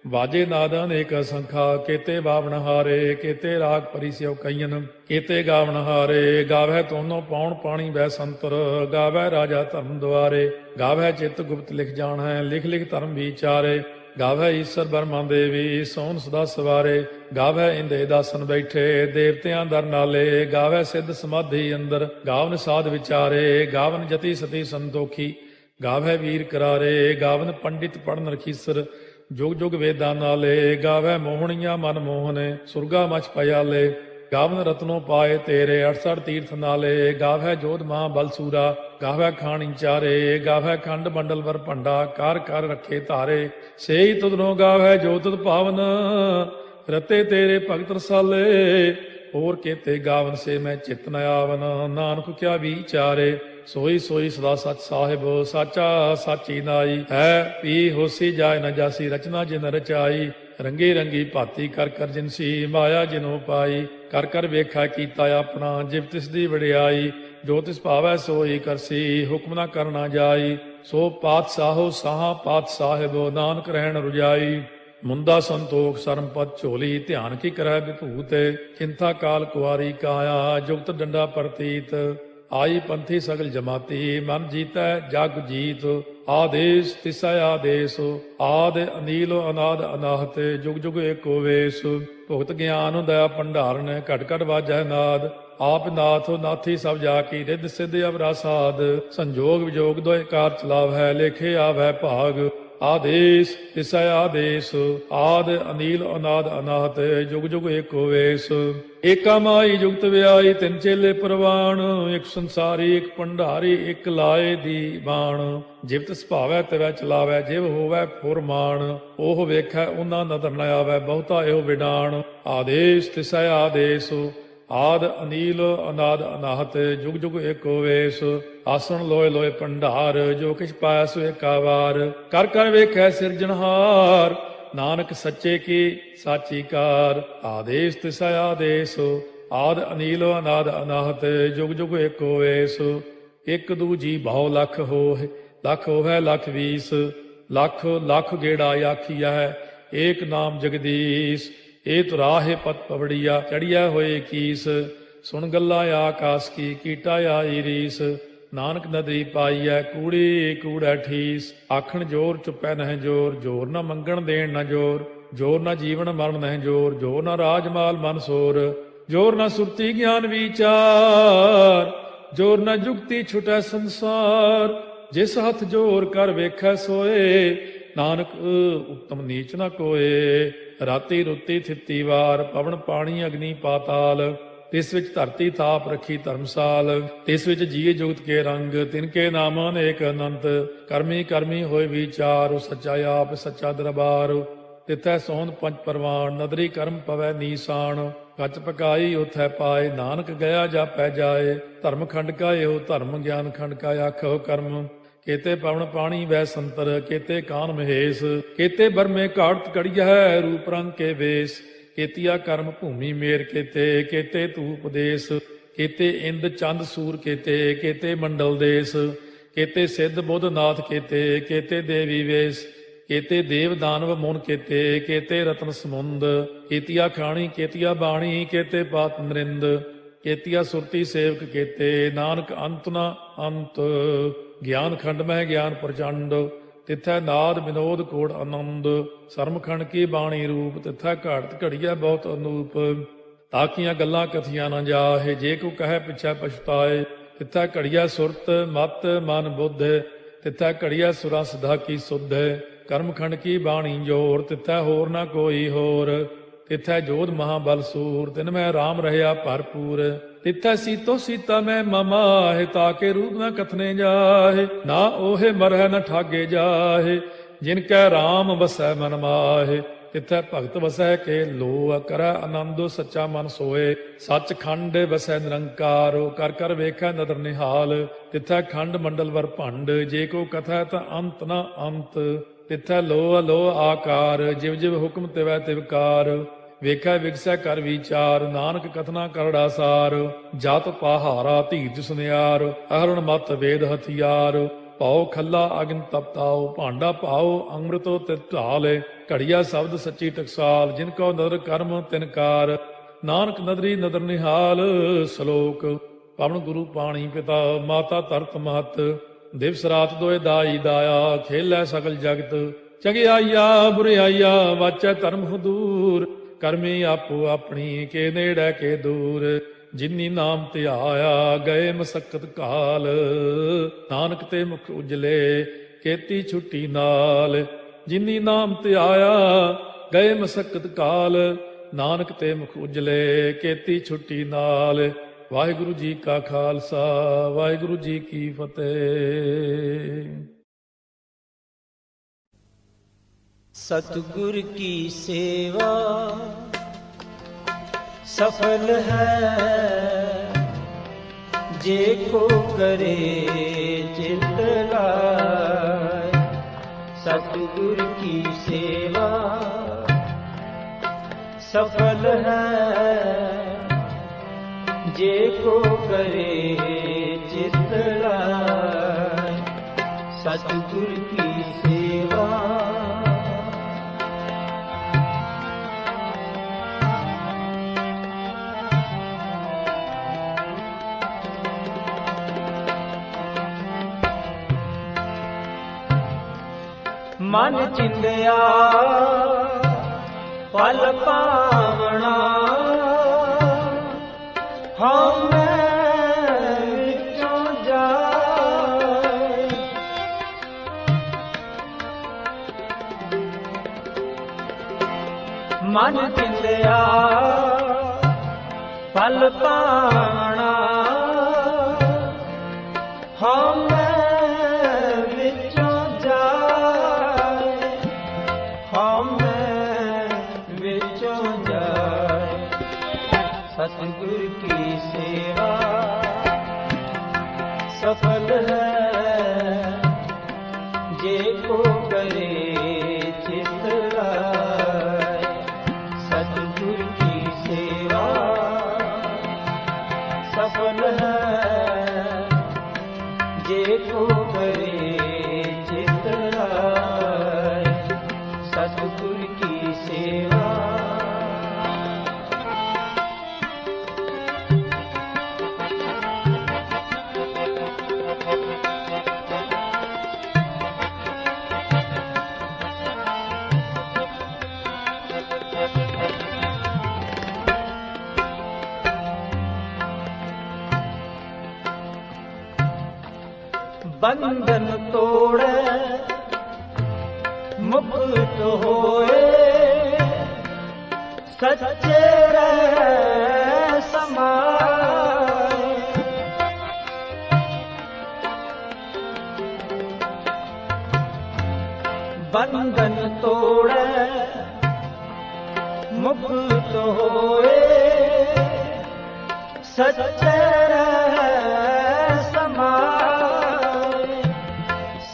ਵਾਜੇ ਨਾਦ ਅਨੇਕ ਸੰਖਾ, ਕੇਤੇ ਬਾਵਣ ਹਾਰੇ, ਕੇਤੇ ਰਾਗ ਪਰਿਸਿਉ ਕਈਨ, ਕੇਤੇ ਗਾਵਣ ਹਾਰੇ, ਗਾਵੈ ਤੋਨੋ ਪਾਉਣ ਪਾਣੀ ਬੈ ਸੰਤਰ, ਗਾਵੈ ਰਾਜਾ ਧਰਮ ਦੁਆਰੇ, ਗਾਵੈ ਚਿਤ ਗੁਪਤ ਲਿਖ ਜਾਣੈ, ਲਿਖ ਲਿਖ ਧਰਮ ਵਿਚਾਰੇ, ਗਾਵੈ ਈਸਰ ਬਰਮਾ ਦੇਵੀ, ਸੋਨ ਸਦਾ ਸਵਾਰੇ, ਗਾਵੈ ਇੰਦੇ ਦਾਸਨ ਬੈਠੇ, ਦੇਵਤਿਆਂ ਦਰ ਨਾਲੇ, ਗਾਵੈ ਸਿੱਧ ਸਮਾਧੀ ਅੰਦਰ, ਗਾਵਨ ਸਾਧ ਵਿਚਾਰੇ, ਗਾਵਨ ਜਤੀ ਸਤੀ ਸੰਤੋਖੀ, ਗਾਵੈ ਵੀਰ ਕਰਾਰੇ, ਗਾਵਨ ਪੰਡਿਤ ਪੜਨ ਰਖੀਸਰ, ਜੁਗ ਜੁਗ ਵੇਦਾਂ ਨਾਲੇ, ਗਾਵੈ ਮੋਹਣੀਆਂ ਮਨ ਮੋਹਨੇ, ਸੁਰਗਾ ਮਚ ਪਿਆਲੇ, ਗਾਵਨ ਰਤਨੋ ਪਾਏ ਤੇਰੇ, 68 ਤੀਰਥ ਨਾਲੇ, ਗਾਵੈ ਜੋਧ ਮਾਂ ਬਲਸੂਰਾ, ਗਾਵੈ ਖਾਣੀ ਚਾਰੇ, ਗਾਵੈ ਖੰਡ ਮੰਡਲ ਵਰ ਭੰਡਾ, ਕਰ ਕਰ ਰੱਖੇ ਧਾਰੇ, ਸੇਈ ਤੁਧਨੋ ਗਾਵੈ ਜੋ ਤੁਧ ਭਾਵਨ, ਰਤੇ ਤੇਰੇ ਭਗਤ ਰਸਾਲੇ, ਹੋਰ ਕੇਤੇ ਗਾਵਨ ਸੇ ਮੈਂ ਚਿਤ ਨ ਆਵਨ, ਨਾਨਕ ਕਿਆ ਵਿਚਾਰੇ, ਸੋਈ ਸੋਈ ਸਦਾ ਸਚ ਸਾਹਿਬ, ਸਾਚਾ ਸਾਚੀ ਨਾਈ, ਹੈ ਪੀ ਹੋਸੀ ਜਾਏ ਨ ਜਾਸੀ, ਰਚਨਾ ਜਿਨ ਰਚਾਈ, ਰੰਗੀ ਰੰਗੀ ਭਾਤੀ ਕਰ ਕਰ ਜਿਨਸੀ, ਮਾਇਆ ਜਿਨੋ ਪਾਈ, ਕਰ ਕਰ ਵੇਖਾ ਕੀਤਾ ਆਪਣਾ, ਜਿਵ ਤਿਸ ਦੀ ਵਡਿਆਈ, ਜੋ ਤਿਸ ਭਾਵੈ ਸੋਈ ਕਰਸੀ, ਹੁਕਮ ਨਾ ਕਰਨਾ ਜਾਈ, ਸੋ ਪਾਤਸ਼ਾਹੋ ਸਾਹਾ ਪਾਤ ਸਾਹਿਬ, ਨਾਨਕ ਰਹਿਣ ਰੁਜਾਈ, ਮੁੰਦਾ ਸੰਤੋਖ ਸਰਮਪਦ ਝੋਲੀ, ਧਿਆਨ ਕੀ ਕਰੈ ਵਿਭੂਤ, ਚਿੰਤਾ ਕਾਲ ਕੁਆਰੀ ਕਾਇਆ, ਜੁਗਤ ਡੰਡਾ ਪ੍ਰਤੀਤ, ਆਈ ਪੰਥੀ ਸਗਲ ਜਮਾਤੀ, ਮਨ ਜੀਤੈ ਜਗ ਜੀਤ, ਆਦੇਸ਼ ਤਿਸੈ ਆਦੇਸ਼, ਆਦ ਅਨੀਲ ਅਨਾਦ ਅਨਾਹਤ, ਜੁਗ ਜੁਗ ਏਕੋ ਵੇਸ, ਭੁਗਤ ਗਿਆਨ ਦਇਆ ਭੰਡਾਰਨ, ਘਟ ਘਟ ਵਾਜੈ ਨਾਦ, ਆਪ ਨਾਥ ਨਾਥੀ ਸਭ ਜਾ ਕੀ, ਰਿੱਧ ਸਿੱਧ ਅਵਰਾ ਸਾਧ, ਸੰਜੋਗ ਵਿਜੋਗ ਦੋਇ ਕਾਰ ਚਲਾਵੈ, ਲੇਖੇ ਆਵੈ ਭਾਗ, ਆਦੇਸ਼ ਤਿਸੈ ਆਦੇਸ਼, ਆਦ ਅਨੀਲ ਅਨਾਦ ਅਨਾਹਤ, ਜੁਗ ਜੁਗ ਏਕੋ ਵੇਸ, ਏਕਾ ਮਾਈ ਜੁਗਤ ਵਿਆਈ, ਤਿੰਨ ਚੇਲੇ ਪ੍ਰਵਾਨ, ਇੱਕ ਸੰਸਾਰੀ ਇੱਕ ਭੰਡਾਰੀ, ਇੱਕ ਲਾਏ ਦੀ ਬਾਣ, ਜਿਵ ਤਿਸ ਭਾਵੈ ਤਿਵੈ ਚਲਾਵੈ, ਜਿਵ ਹੋਵੈ ਫੁਰਮਾਨ, ਉਹ ਵੇਖੈ ਉਹਨਾਂ ਨਦਰ ਨ ਆਵੈ, ਬਹੁਤਾ ਇਹੋ ਵਿਡਾਣ, ਆਦੇਸ਼ ਤਿਸੈ ਆਦੇਸ਼, ਆਦ ਅਨੀਲ ਅਨਾਦ ਅਨਾਹਤ, ਜੁਗ ਜੁਗ ਏਕੋ ਵੇਸ, ਆਸਣ ਲੋਏ ਲੋਏ ਭੰਡਾਰ, ਜੋ ਕਿਛ ਪਾਇਆ ਸੋ ਏਕਾ ਵਾਰ, ਕਰ ਕਰ ਵੇਖੈ ਸਿਰਜਣਹਾਰ, ਨਾਨਕ ਸੱਚੇ ਕੀ ਸਾਚੀ ਕਾਰ, ਆਦੇਸ਼ ਤਿਸੈ ਆਦੇਸ਼, ਆਦ ਅਨੀਲ ਅਨਾਦ ਅਨਾਹਤ, ਜੁਗ ਜੁਗ ਏਕੋ ਵੇਸ, ਇੱਕ ਦੂਜੀ ਬਹੁ ਲਖ ਹੋਏ, ਲਖ ਹੋਵੇ ਲਖ ਵੀਸ, ਲਖ ਲਖ ਗੇੜਾ ਆਖੀਐ, ਏਕ ਨਾਮ ਜਗਦੀਸ਼, ਇਹ ਤੁਰਾਹੇ ਪਤ ਪਵੜੀਆ, ਚੜੀਆ ਹੋਏ ਕੀਸ, ਸੁਣ ਗੱਲਾਂ ਆਕਾਸ ਕੀ, ਕੀਟਾ ਆਈ ਰੀਸ, ਨਾਨਕ ਨਦਰੀ ਪਾਈਐ, ਕੂੜੀ ਕੂੜੈ ਠੀਸ, ਆਖਣ ਜੋਰ ਚੁੱਪੈ ਨਹਿ ਜੋਰ, ਜੋਰ ਨਾ ਮੰਗਣ ਦੇਣ ਨਾ ਜੋਰ, ਜੋਰ ਨਾ ਜੀਵਨ ਮਰਨ ਨਹਿ ਜੋਰ, ਜੋਰ ਨਾ ਰਾਜਮਾਲ ਮਨ ਸੋਰ, ਜੋਰ ਨਾ ਸੁਰਤੀ ਗਿਆਨ ਵਿਚਾਰ, ਜੋਰ ਨਾ ਜੁਗਤੀ ਛੁਟੈ ਸੰਸਾਰ, ਜਿਸ ਹੱਥ ਜੋਰ ਕਰ ਵੇਖੈ ਸੋਏ, ਨਾਨਕ ਉਤਮ ਨੀਚ ਨਾ ਕੋਏ, ਰਾਤੀ ਰੁੱਤੀ ਥਿੱਤੀ ਵਾਰ, ਪਵਨ ਪਾਣੀ ਅਗਨੀ ਪਾਤਾਲ, ਤਿਸ ਵਿੱਚ ਧਰਤੀ ਥਾਪ ਰੱਖੀ ਧਰਮਸਾਲ, ਤਿਸ ਵਿੱਚ ਜੀਏ ਜੁਗਤ ਕੇ ਰੰਗ, ਤਿਨ ਕੇ ਨਾਮ ਅਨੇਕ ਅਨੰਤ, ਕਰਮੀ ਕਰਮੀ ਹੋਏ ਵਿਚਾਰ, ਸੱਚਾ ਆਪ ਸੱਚਾ ਦਰਬਾਰ, ਤਿਥੈ ਸੋਹਣ ਪੰਜ ਪਰਵਾਨ, ਨਦਰੀ ਕਰਮ ਪਵੈ ਨੀਸਾਨ, ਕੱਚ ਪਕਾਈ ਉਥੈ ਪਾਏ, ਨਾਨਕ ਗਿਆ ਜਾਪੈ ਜਾਏ, ਧਰਮ ਖੰਡ ਕਾ ਇਹੋ ਧਰਮ, ਗਿਆਨ ਖੰਡ ਕਾ ਆਖੋ ਕਰਮ, ਕੇਤੇ ਪਵਨ ਪਾਣੀ ਵੈ ਸੰਤਰ, ਕੇਤੇ ਕਾਨ ਮਹੇਸ਼, ਕੇਤੇ ਬਰਮੇ ਘਾੜਤ ਕੜੀਐ, ਰੂਪ ਰੰਗ ਕੇ ਵੇਸ, केतिया कर्म भूमि मेर केते केते तू उपदेश केते इंद चंद सूर केते केते मंडल देश केते सिद्ध बुद्ध नाथ केते केते देवी वेश केते देव दानव मुन केते केते रत्न समुंद केतिया खाणी केतिया बाणी केते पात नरिंद केतिया सुरती सेवक केते नानक अंत न अंत ज्ञान खंड में ज्ञान प्रचंड तिथै नाद विनोद कोड़ आनंद सरमखंड की बाणी रूप तिथै घाट घड़िया बहुत अनूप ताकियां गल्लां कथियां न जाहे जे को कहे पिछै पछताए तिथै घड़िया सुरत मत मन बुद्ध तिथै घड़िया सुरा सिधा की सुध कर्मखंड की बाणी जोर तिथै होर न कोई होर तिथै जोध महाबल सूर तिन में राम रहया भरपूर तिथै सीतो सीता में ममाहे ताके रूप न कथने जाहे ना ओहे मरह न ठागे जाहे जिनकै राम वसै मन माहे तिथै भगत वसै के लो करੈ आनंद सच्चा मन सोए सच खंड वसै निरंकार कर कर वेखै नदर निहाल तिथै खंड मंडल वर भंड जे को कथै ता अंत न अंत तिथै लो अलो आकार जिव जिव हुक्म तिवै तिवकार ਵੇਖੈ ਵਿਗਸੈ ਕਰ ਵਿਚਾਰ ਨਾਨਕ ਕਥਨਾ ਕਰੜਾ ਸਾਰ ਜਤ ਪਹਾਰਾ ਧੀਰਜ ਸੁਨਿਆਰ ਅਹਰਣ ਮਤ ਵੇਦ ਹਥਿਆਰ ਪਾਉ ਖੱਲਾ ਅਗਨ ਤਪਤਾਉ ਭਾਂਡਾ ਪਾਉ ਅੰਮ੍ਰਿਤੋ ਤਿਤ ਢਾਲੇ ਘੜੀਆ ਸ਼ਬਦ ਸੱਚੀ ਟਕਸਾਲ ਜਿਨ ਕੋ ਨਦਰ ਕਰਮ ਤਿਨਕਾਰ ਨਾਨਕ ਨਦਰੀ ਨਦਰ ਨਿਹਾਲ ਸ਼ਲੋਕ ਪਵਨ ਗੁਰੂ ਪਾਣੀ ਪਿਤਾ ਮਾਤਾ ਧਰਤ ਮਹਤ ਦਿਵਸ ਰਾਤ ਦੋਇ ਦਾਈ ਦਾਇਆ ਖੇਲੈ ਸਗਲ ਜਗਤ ਚੰਗਿਆਈਆ ਬੁਰਿਆਈਆ ਵਾਚੈ ਧਰਮ ਹਦੂਰ ਕਰਮੀ ਆਪੋ ਆਪਣੀ ਕੇ ਨੇੜੇ ਕੇ ਦੂਰ ਜਿਨੀ ਨਾਮ ਧਿਆਇਆ ਗਏ ਮਸਕਤ ਕਾਲ ਨਾਨਕ ਤੇ ਮੁਖ ਉਜਲੇ ਕੀਤੀ ਛੁੱਟੀ ਨਾਲ ਜਿਨੀ ਨਾਮ ਧਿਆਇਆ ਗਏ ਮਸਕਤ ਕਾਲ ਨਾਨਕ ਤੇ ਮੁਖ ਉਜਲੇ ਕੀਤੀ ਛੁੱਟੀ ਨਾਲ ਵਾਹਿਗੁਰੂ ਜੀ ਕਾ ਖਾਲਸਾ ਵਾਹਿਗੁਰੂ ਜੀ ਕੀ ਫਤਿਹ। सतगुर की सेवा सफल है जे को करे चित लाए। सतगुर की सेवा सफल है जे को करे चित लाए। सतगुर की सेवा मन चिंदिया पल पावना हम विचों जाए। मन चिंदिया पल पावना हम सतगुर की सेवा सफल है जे को करे चित लाए। सतगुर की सेवा सफल है जे को करे चित लाए। सतगुर की सेवा बंधन तोड़े मुक्त होए सच्चे रह समाए। बंधन तोड़े मुक्त होए सच्चे रह समाए।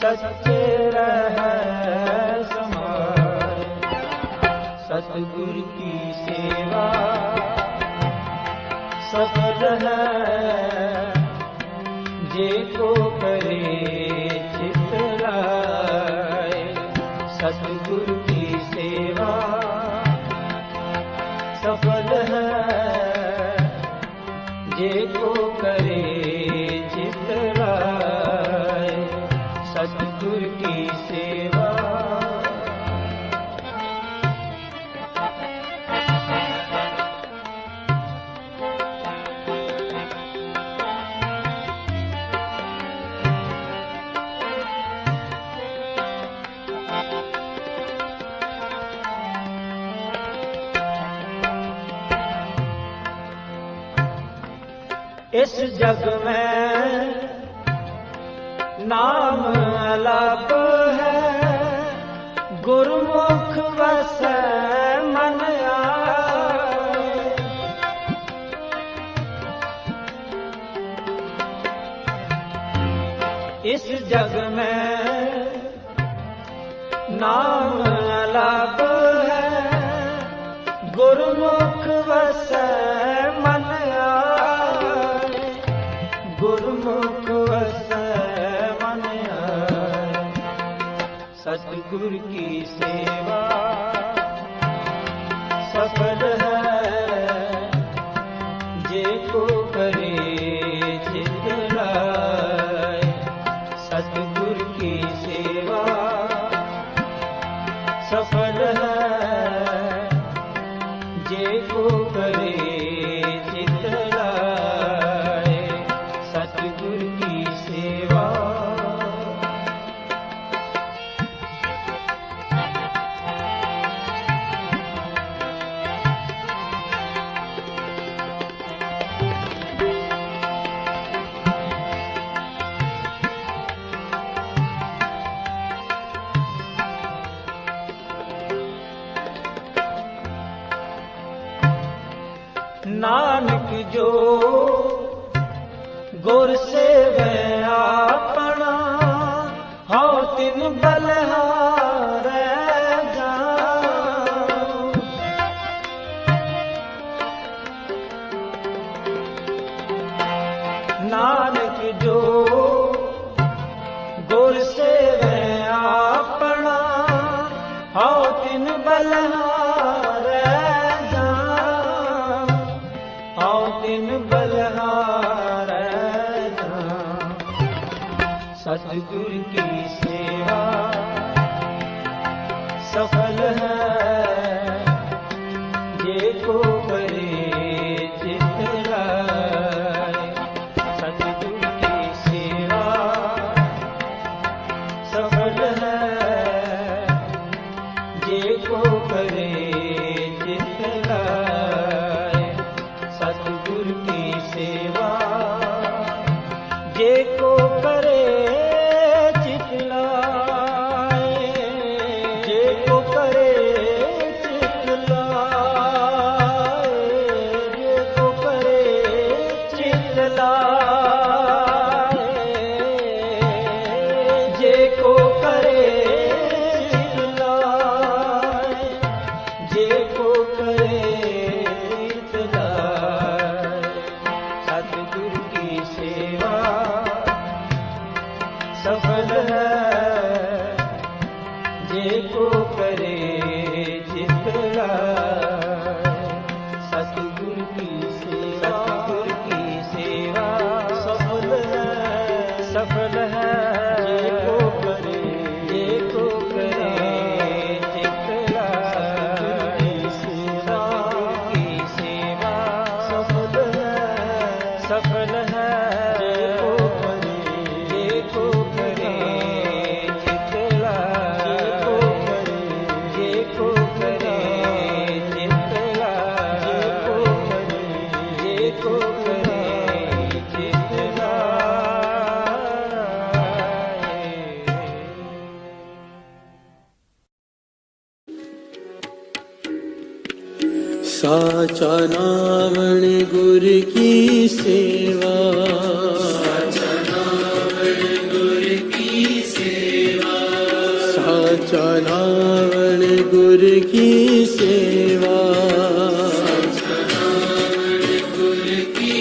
सच्चे रह समाए। सतगुर की सेवा सफल है जे को करे चित लाए। सतगुरु की सेवा सफल है जे को करे चित लाए। सतगुरु की सेवा इस जग में नाम अलग है, गुरमुख वसै मन आए। इस जग में नाम अलग है, गुरमुख वसै मन आए। गुरमुख वसै मन आए। सतगुरु की सेवा सफल है जे को करे चित लाए। सतगुरु की सेवा सफल है जे को करे चित लाए। सतगुरु की सेवा नानक जो गुर सेवै आपना, हौ तिन बलिहारै जाऊं। नानक जो गुर सेवै आपना, हौ तिन बलिहारै तिन बलिहारै जाऊं। सतगुरु की सेवा सफल है जे को करे चित लाए। सतगुरु की सेवा सफल है जे को करे चित लाए। सतगुरु की सेवा जे को करे चित लाए। जे को करे चित लाए। जे को करे चित लाए। जे को करे चित लाए। जे को करे चित लाए। सतगुरु की सेवा सफल है जे को करे चित लाए। सतगुरु की सेवा सतगुरु की सेवा सफल है जे को करे चित लाए। सतगुरु की सेवा सफल है जे को करे चित लाए। जे को करे चित लाए। जे को करे चित लाए। साचा नावण गुर की सेवा। साचा नावण गुर की सेवा। साचा नावण गुर की सेवा। साचा नावण गुर की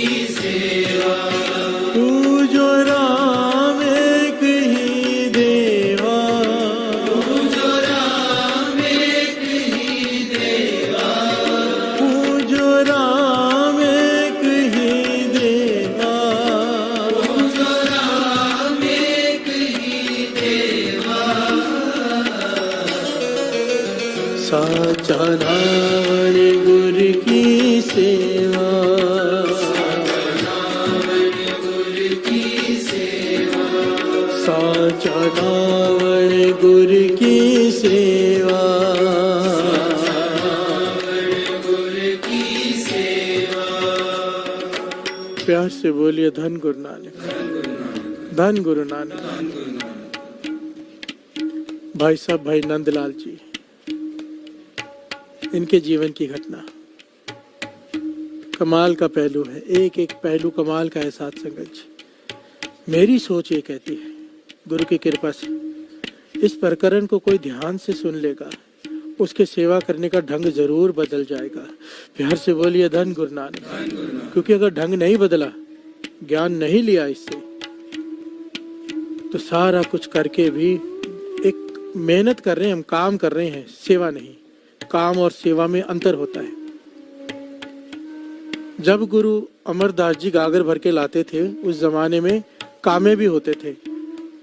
साचा नावण गुर की सेवा, साचा नावण गुर की सेवा, प्यार से बोलिए धन गुरु नानक, धन गुरु नानक। भाई साहब भाई नंदलाल जी, इनके जीवन की घटना कमाल का पहलू है, एक एक पहलू कमाल का है साथ संगत जी। मेरी सोच ये कहती है गुरु की कृपा से इस प्रकरण को कोई ध्यान से सुन लेगा, उसके सेवा करने का ढंग जरूर बदल जाएगा। प्यार से बोलिए धन गुरु नानक। क्योंकि अगर ढंग नहीं बदला, ज्ञान नहीं लिया इससे, तो सारा कुछ करके भी एक मेहनत कर रहे हैं हम, काम कर रहे हैं, सेवा नहीं। काम और सेवा में अंतर होता है। जब गुरु अमरदास जी गागर भर के लाते थे, उस जमाने में कामे भी होते थे।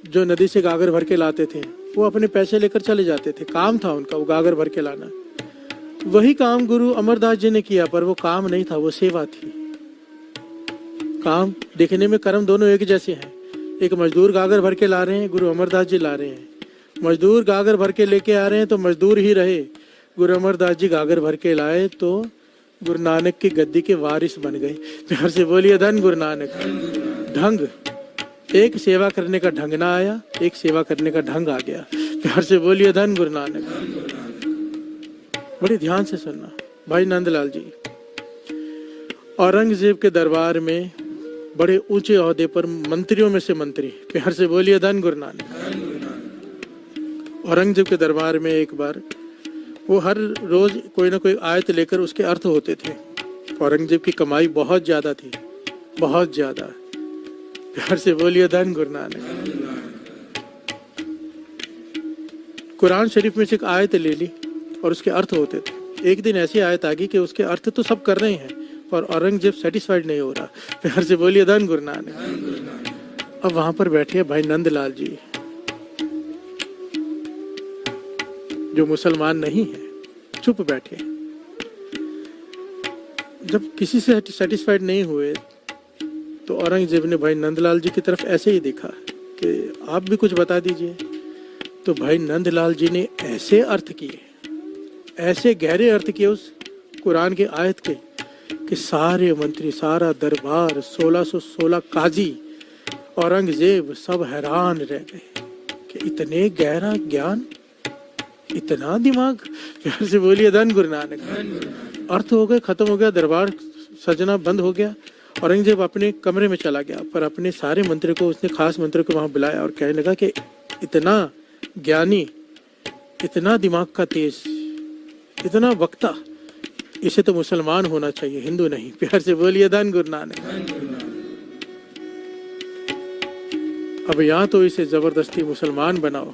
जो नदी से गागर भर के लाते थे वो अपने पैसे लेकर चले जाते थे, काम था उनका वो गागर भर के लाना। वही काम गुरु अमरदास जी ने किया, पर वो काम नहीं था, वो सेवा थी। काम देखने में कर्म दोनों एक जैसे हैं। एक मजदूर गागर भर के ला रहे हैं, गुरु अमरदास जी ला रहे हैं। मजदूर गागर भर के लेके आ रहे हैं तो मजदूर ही रहे। गुरु अमरदास जी गागर भर के लाए तो गुरु नानक की गद्दी के वारिस बन गए। प्यार से बोलिए धन गुरु नानक। ढंग, एक सेवा करने का ढंग ना आया, एक सेवा करने का ढंग आ गया। प्यार से बोलिए धन गुरु नानक। बड़ी ध्यान से सुनना भाई नंदलाल जी। औरंगजेब के दरबार में बड़े ऊंचे ओहदे पर मंत्रियों में से मंत्री, प्यार से बोलिए धन गुरु नानक। औरंगजेब के दरबार में एक बार वो हर रोज कोई ना कोई आयत लेकर उसके अर्थ होते थे। औरंगजेब की कमाई बहुत ज्यादा थी, बहुत ज्यादा। प्यार से बोलिए धन गुरु नानक। कुरान शरीफ में से एक आयत ले ली और उसके अर्थ होते थे। एक दिन ऐसी आयत आ गई कि उसके अर्थ तो सब कर रहे हैं, पर औरंगजेब सेटिस्फाइड नहीं हो रहा। प्यार से बोलिए धन गुरु नानक। अब वहां पर बैठे भाई नंदलाल जी, जो मुसलमान नहीं है, चुप बैठे। जब किसी से सेटिस्फाइड नहीं हुए तो औरंगजेब ने भाई नंदलाल जी की तरफ ऐसे ही देखा कि आप भी कुछ बता दीजिए। तो भाई नंदलाल जी ने ऐसे अर्थ किए, ऐसे गहरे अर्थ किए उस कुरान के आयत के, कि सारे मंत्री, सारा दरबार, 1616 काजी, औरंगजेब सब हैरान रह गए कि इतने गहरा ज्ञान, इतना दिमाग। प्यार से बोलिए धन गुरु नानक। अर्थ हो गए, खत्म हो गया, दरबार सजना बंद हो गया। औरंगजेब अपने कमरे में चला गया, पर अपने सारे मंत्री को, उसने खास मंत्री को वहां बुलाया और कहने लगा कि इतना ज्ञानी, इतना दिमाग का तेज, इतना वक्ता, इसे तो मुसलमान होना चाहिए, हिंदू नहीं। प्यार से बोलिए धन गुरु नानक। अब या तो इसे जबरदस्ती मुसलमान बनाओ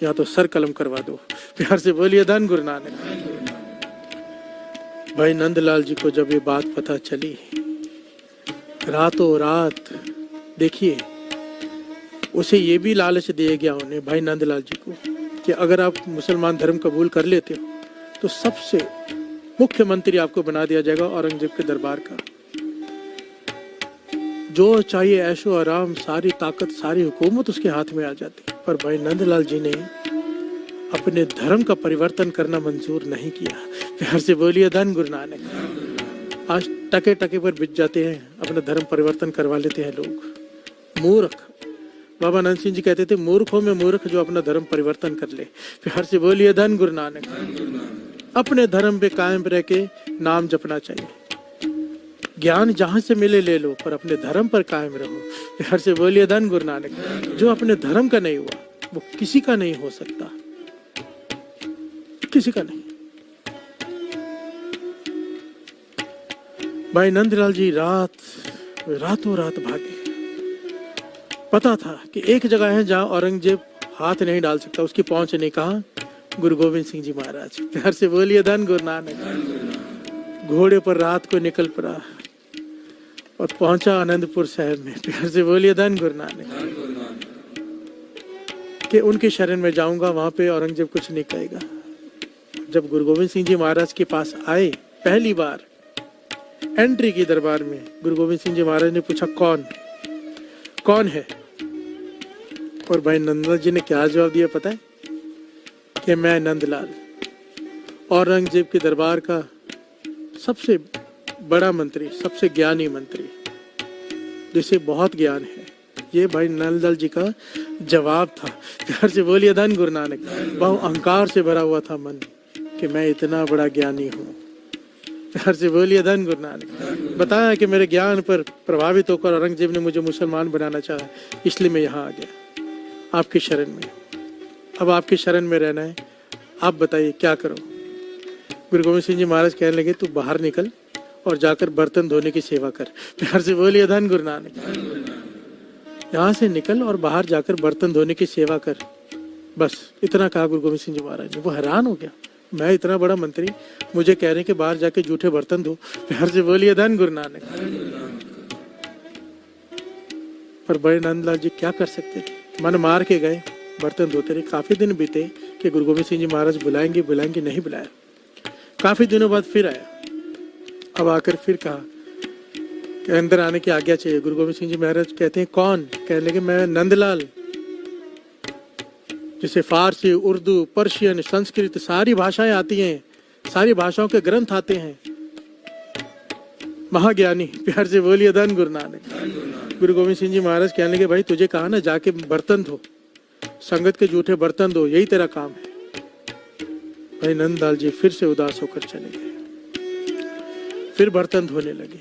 या तो सर कलम करवा दो। प्यार से बोलिए धन गुरु नानक। भाई नंदलाल जी को जब ये बात पता चली, रातों रात, देखिए उसे ये भी लालच दिया गया उन्हें, भाई नंदलाल जी को, कि अगर आप मुसलमान धर्म कबूल कर लेते हो तो सबसे मुख्यमंत्री आपको बना दिया जाएगा औरंगजेब के दरबार का। जो चाहिए ऐशो आराम, सारी ताकत, सारी हुकूमत उसके हाथ में आ जाती। पर भाई नंदलाल जी ने अपने धर्म का परिवर्तन करना मंजूर नहीं किया। प्यार से बोलिए धन गुरु नानक। आज टके टके पर बिछ जाते हैं, अपना धर्म परिवर्तन करवा लेते हैं लोग। मूर्ख, बाबा नंद सिंह जी कहते थे, मूर्खों में मूर्ख जो अपना धर्म परिवर्तन कर ले। प्यार से बोलिए धन गुरु नानक। अपने धर्म पे कायम रह के नाम जपना चाहिए। ज्ञान जहां से मिले ले लो, पर अपने धर्म पर कायम रहो। प्यार से बोलिए धन गुरु नानक। जो अपने धर्म का नहीं हुआ वो किसी का नहीं हो सकता, किसी का नहीं। भाई नंदलाल जी रातों रात भागे। पता था कि एक जगह है जहां औरंगजेब हाथ नहीं डाल सकता, उसकी पहुंच नहीं। कहा? गुरु गोविंद सिंह जी महाराज। प्यार से बोलिए धन गुरु नानक। घोड़े पर रात को निकल पड़ा और पहुंचा आनंदपुर शहर में। प्यार से बोलिए धन गुरु नानक। कि उनकी शरण में जाऊंगा, वहां पे औरंगजेब कुछ नहीं कहेगा। जब गुरु गोविंद सिंह जी महाराज के पास आए पहली बार एंट्री की दरबार में, गुरु गोविंद सिंह जी महाराज ने पूछा कौन है? और भाई नंदलाल जी ने क्या जवाब दिया पता है? कि मैं नंदलाल, औरंगजेब के दरबार का सबसे बड़ा मंत्री, सबसे ज्ञानी मंत्री, जिसे बहुत ज्ञान है। ये भाई नंदलाल जी का जवाब था। प्यार से बोलिए धन गुरु नानक। बहुत अहंकार से भरा हुआ था मन कि मैं इतना बड़ा ज्ञानी हूँ। प्यार से बोलिए धन गुरु नानक। बताया कि मेरे ज्ञान पर प्रभावित होकर औरंगजेब ने मुझे मुसलमान बनाना चाहा, इसलिए मैं यहाँ आ गया आपकी शरण में। अब आपकी शरण में रहना है, आप बताइए क्या करो? गुरु गोविंद सिंह जी महाराज कहने लगे तू बाहर निकल और जाकर बर्तन धोने की सेवा कर। प्यार से बोलिए धन गुरु नानक। यहाँ से निकल और बाहर जाकर बर्तन धोने की सेवा कर, बस इतना कहा गुरु गोविंद सिंह जी महाराज ने। वो हैरान हो गया, मैं इतना बड़ा मंत्री, मुझे कह रहे हैं कि बाहर जाके जूठे बर्तन धो। प्यार से बोलिए धन गुरु नानक। पर बड़े नंदलाल जी क्या कर सकते थे, मन मार के गए, बर्तन धोते रहे। काफी दिन बीते कि गुरु गोविंद सिंह जी महाराज बुलाएंगे, नहीं बुलाया। काफी दिनों बाद फिर आया। अब आकर फिर कहा कि अंदर आने की आज्ञा चाहिए। गुरु गोविंद सिंह जी महाराज कहते हैं कौन? कहने लगे मैं नंदलाल, जिसे फारसी, उर्दू, पर्शियन, संस्कृत सारी भाषाएं आती हैं, सारी भाषाओं के ग्रंथ आते हैं, महाज्ञानी। प्यार से बोलिए धन गुरु नानक। गुरु गोविंद सिंह जी महाराज कहने लगे भाई तुझे कहा ना जाके बर्तन धो, संगत के जूठे बर्तन धो, यही तेरा काम है। भाई नंदलाल जी फिर से उदास होकर चले गए, फिर बर्तन धोने लगे।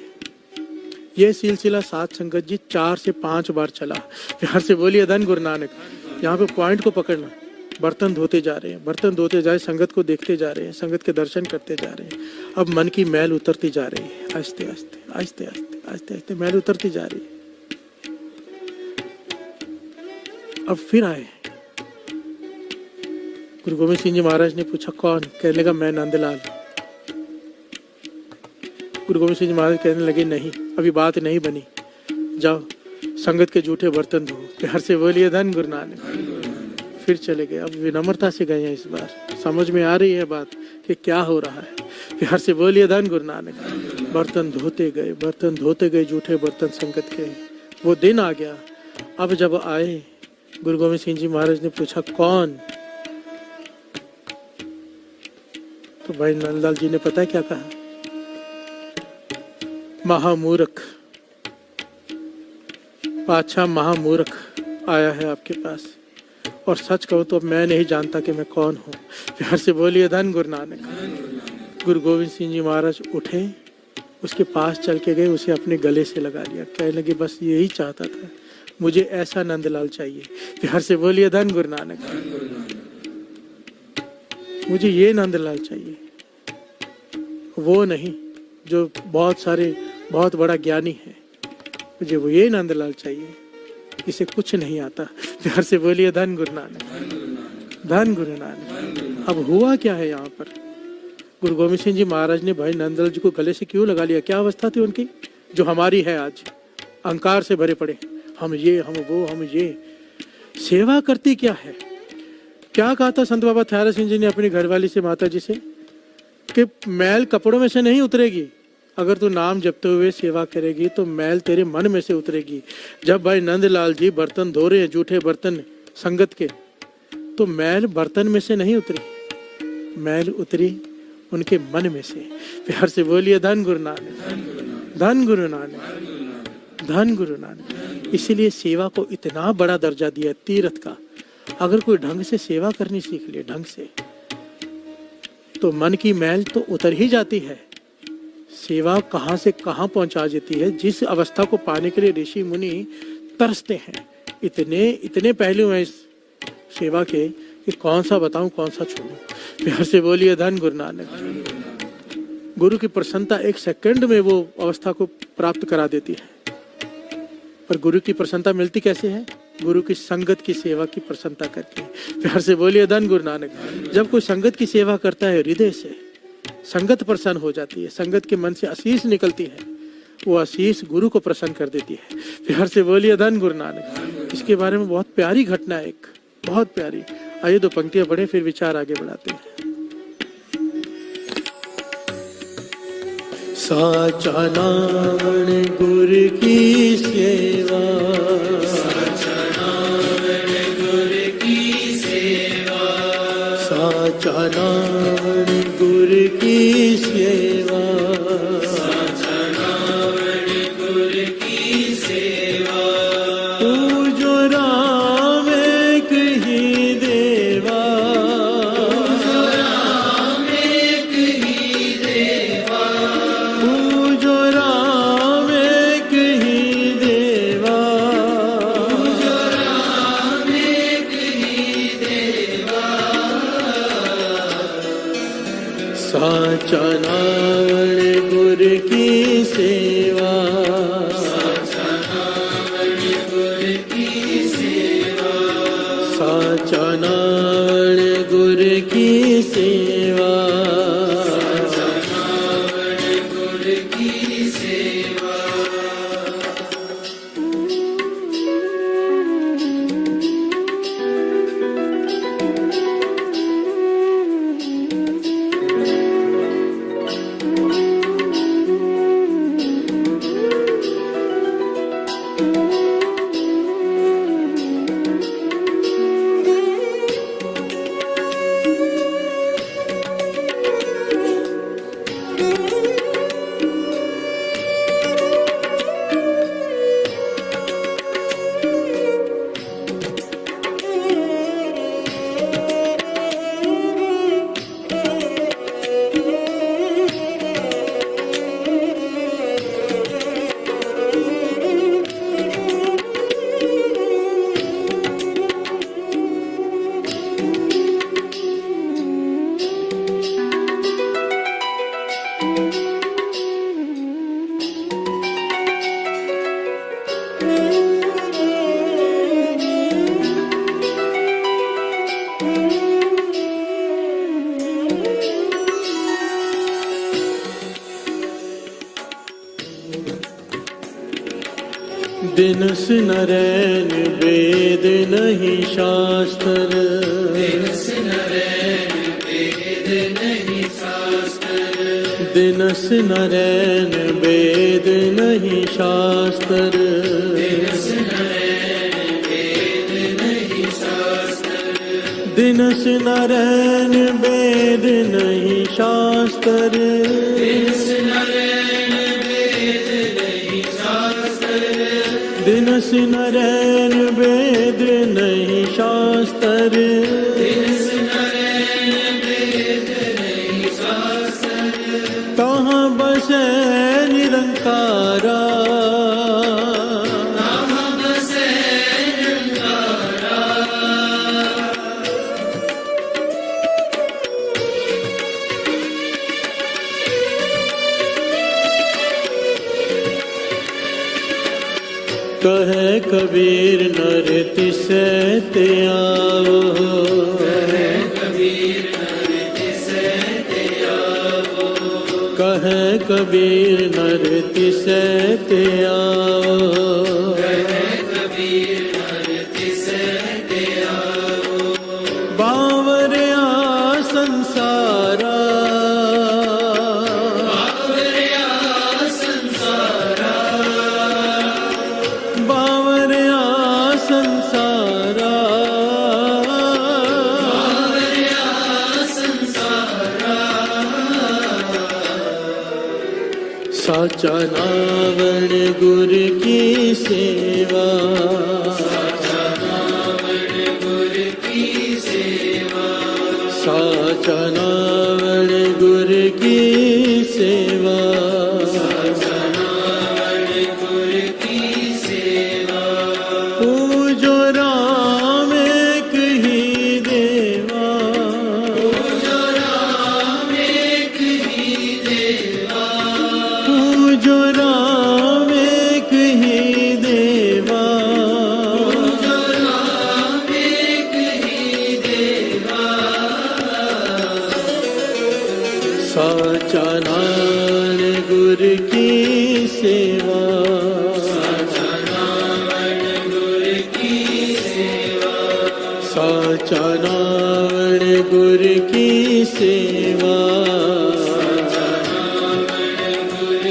ये सिलसिला साथ संगत जी 4 से 5 बार चला। प्यार से बोलिए धन गुरु नानक। यहाँ पे पॉइंट को पकड़ना, बर्तन धोते जा रहे हैं, बर्तन धोते जाए, संगत को देखते जा रहे हैं, संगत के दर्शन करते जा रहे हैं। अब मन की मैल उतरती जा रही है, आहिस्ते आहिस्ते आहिस्ते आहिस्ते आहिस्ते आहिस्ते मैल उतरती जा रही है। अब फिर आए, गुरु गोविंद सिंह जी महाराज ने पूछा कौन? कहने लगा मैं नंदलाल। गुरु गोविंद सिंह जी महाराज कहने लगे नहीं, अभी बात नहीं बनी, जाओ संगत के जूठे बर्तन धो। प्यार से बोलिए धन गुरु नानक। फिर चले गए। अब विनम्रता से गए हैं, इस बार समझ में आ रही है बात कि क्या हो रहा है। प्यार से बोलिए धन गुरु नानक। बर्तन धोते गए जूठे बर्तन संगत के। वो दिन आ गया। अब जब आए गुरु गोविंद सिंह जी महाराज ने पूछा कौन? तो भाई नंदलाल जी ने पता है क्या कहा? महामूर्ख, पाछा महामूर्ख आया है आपके पास, और सच कहूं तो मैं नहीं जानता कि मैं कौन हूं। प्यार से बोलिए धन गुरु नानक। गुरु गोविंद सिंह जी महाराज उठे, उसके पास चल के गए, उसे अपने गले से लगा लिया। कहने लगे बस यही चाहता था, मुझे ऐसा नंदलाल चाहिए। प्यार से बोलिए धन गुरु नानक। मुझे ये नंदलाल चाहिए, वो नहीं जो बहुत बड़ा ज्ञानी है। मुझे वो ये नंदलाल चाहिए, इसे कुछ नहीं आता। प्यार से बोलिए धन गुरु नानक। धन गुरु नानक। अब हुआ क्या है यहाँ पर? गुरु गोविंद सिंह जी महाराज ने भाई नंदलाल जी को गले से क्यों लगा लिया? क्या अवस्था थी उनकी जो हमारी है आज? अहंकार से भरे पड़े, हम ये, हम वो, हम ये। सेवा करती क्या है? क्या कहा था संत बाबा थयारा सिंह जी ने अपनी घरवाली से, माता जी से, कि मैल कपड़ों में से नहीं उतरेगी, अगर तू नाम जपते हुए सेवा करेगी तो मैल तेरे मन में से उतरेगी। जब भाई नंदलाल जी बर्तन धो रहे हैं, जूठे बर्तन संगत के, तो मैल बर्तन में से नहीं उतरी, मैल उतरी उनके मन में से। प्यार से बोलिए धन गुरु नानक। धन गुरु नानक। धन गुरु नानक। इसीलिए सेवा को इतना बड़ा दर्जा दिया तीर्थ का। अगर कोई ढंग से सेवा करनी सीख ले, ढंग से, तो मन की मैल तो उतर ही जाती है। सेवा कहाँ से कहाँ पहुंचा देती है। जिस अवस्था को पाने के लिए ऋषि मुनि तरसते हैं, इतने पहलू हैं इस सेवा के कि कौन सा बताऊं, कौन सा छोड़ूं। प्यार से बोलिए धन गुरु नानक। गुरु की प्रसन्नता 1 सेकंड में वो अवस्था को प्राप्त करा देती है। पर गुरु की प्रसन्नता मिलती कैसे है? गुरु की संगत की सेवा की प्रसन्नता करके। प्यार से बोलिए धन गुरु नानक। जब कोई संगत की सेवा करता है हृदय से, संगत प्रसन्न हो जाती है, संगत के मन से आशीष निकलती है, वो आशीष गुरु को प्रसन्न कर देती है। प्यार से बोलिए धन गुरु नानक। इसके बारे में बहुत प्यारी घटना है, एक बहुत प्यारी। आइए 2 पंक्तियां पढ़े, फिर विचार आगे बढ़ाते हैं। साचा नावण गुर की सेवा, साचा नावण गुर की सेवा, साचा नावण गुर की सेवा, साचा नावण गुर की सेवा। पूजो राम एक ही देवा, पूजो राम एक ही देवा, पूजो राम एक ही देवा, पूजो राम एक ही देवा। साचा नावण गुर की सेवा, साचा नावण गुर की सेवा, साचा नावण गुर की सेवा, साचा नावण गुर की सेवा। दिनस नरैन वेद नहीं शास्त्र, दिनस नरैन वेद नहीं शास्त्र, दिनस नरैन वेद नहीं शास्त्र, दिनस नरैन वेद नहीं शास्त्र, दिनस नरैन वेद नहीं शास्त्र, दिनस नरैन वेद नहीं शास्त्र, दिनस नरैन वेद नहीं शास्त्र, दिनस नरैन वेद नहीं शास्त्र। कहाँ बसे निरंकारा, कहाँ बसे निरंकारा, कहे कबीर नर तिसे ते आओ, कबीर नर तिसे ते आवो, कहे कबीर नर तिसे ते आओ, कबीर नर तिसे ते आवो। बावरिया संसारा, बावरिया संसारा, बावरिया संसारा, बावरिया संसारा। साचा नावण गुर की सेवा, साचा नावण गुर की सेवा, साचा नावण गुर की सेवा, साचा नावण गुर की सेवा। पूजो राम एक ही देवा, पूजो राम एक ही देवा, पूजो राम एक ही देवा, पूजो राम एक ही देवा। साचा नावण गुर की सेवा, साचा नावण गुर की सेवा, साचा नावण गुर की सेवा, साचा नावण गुर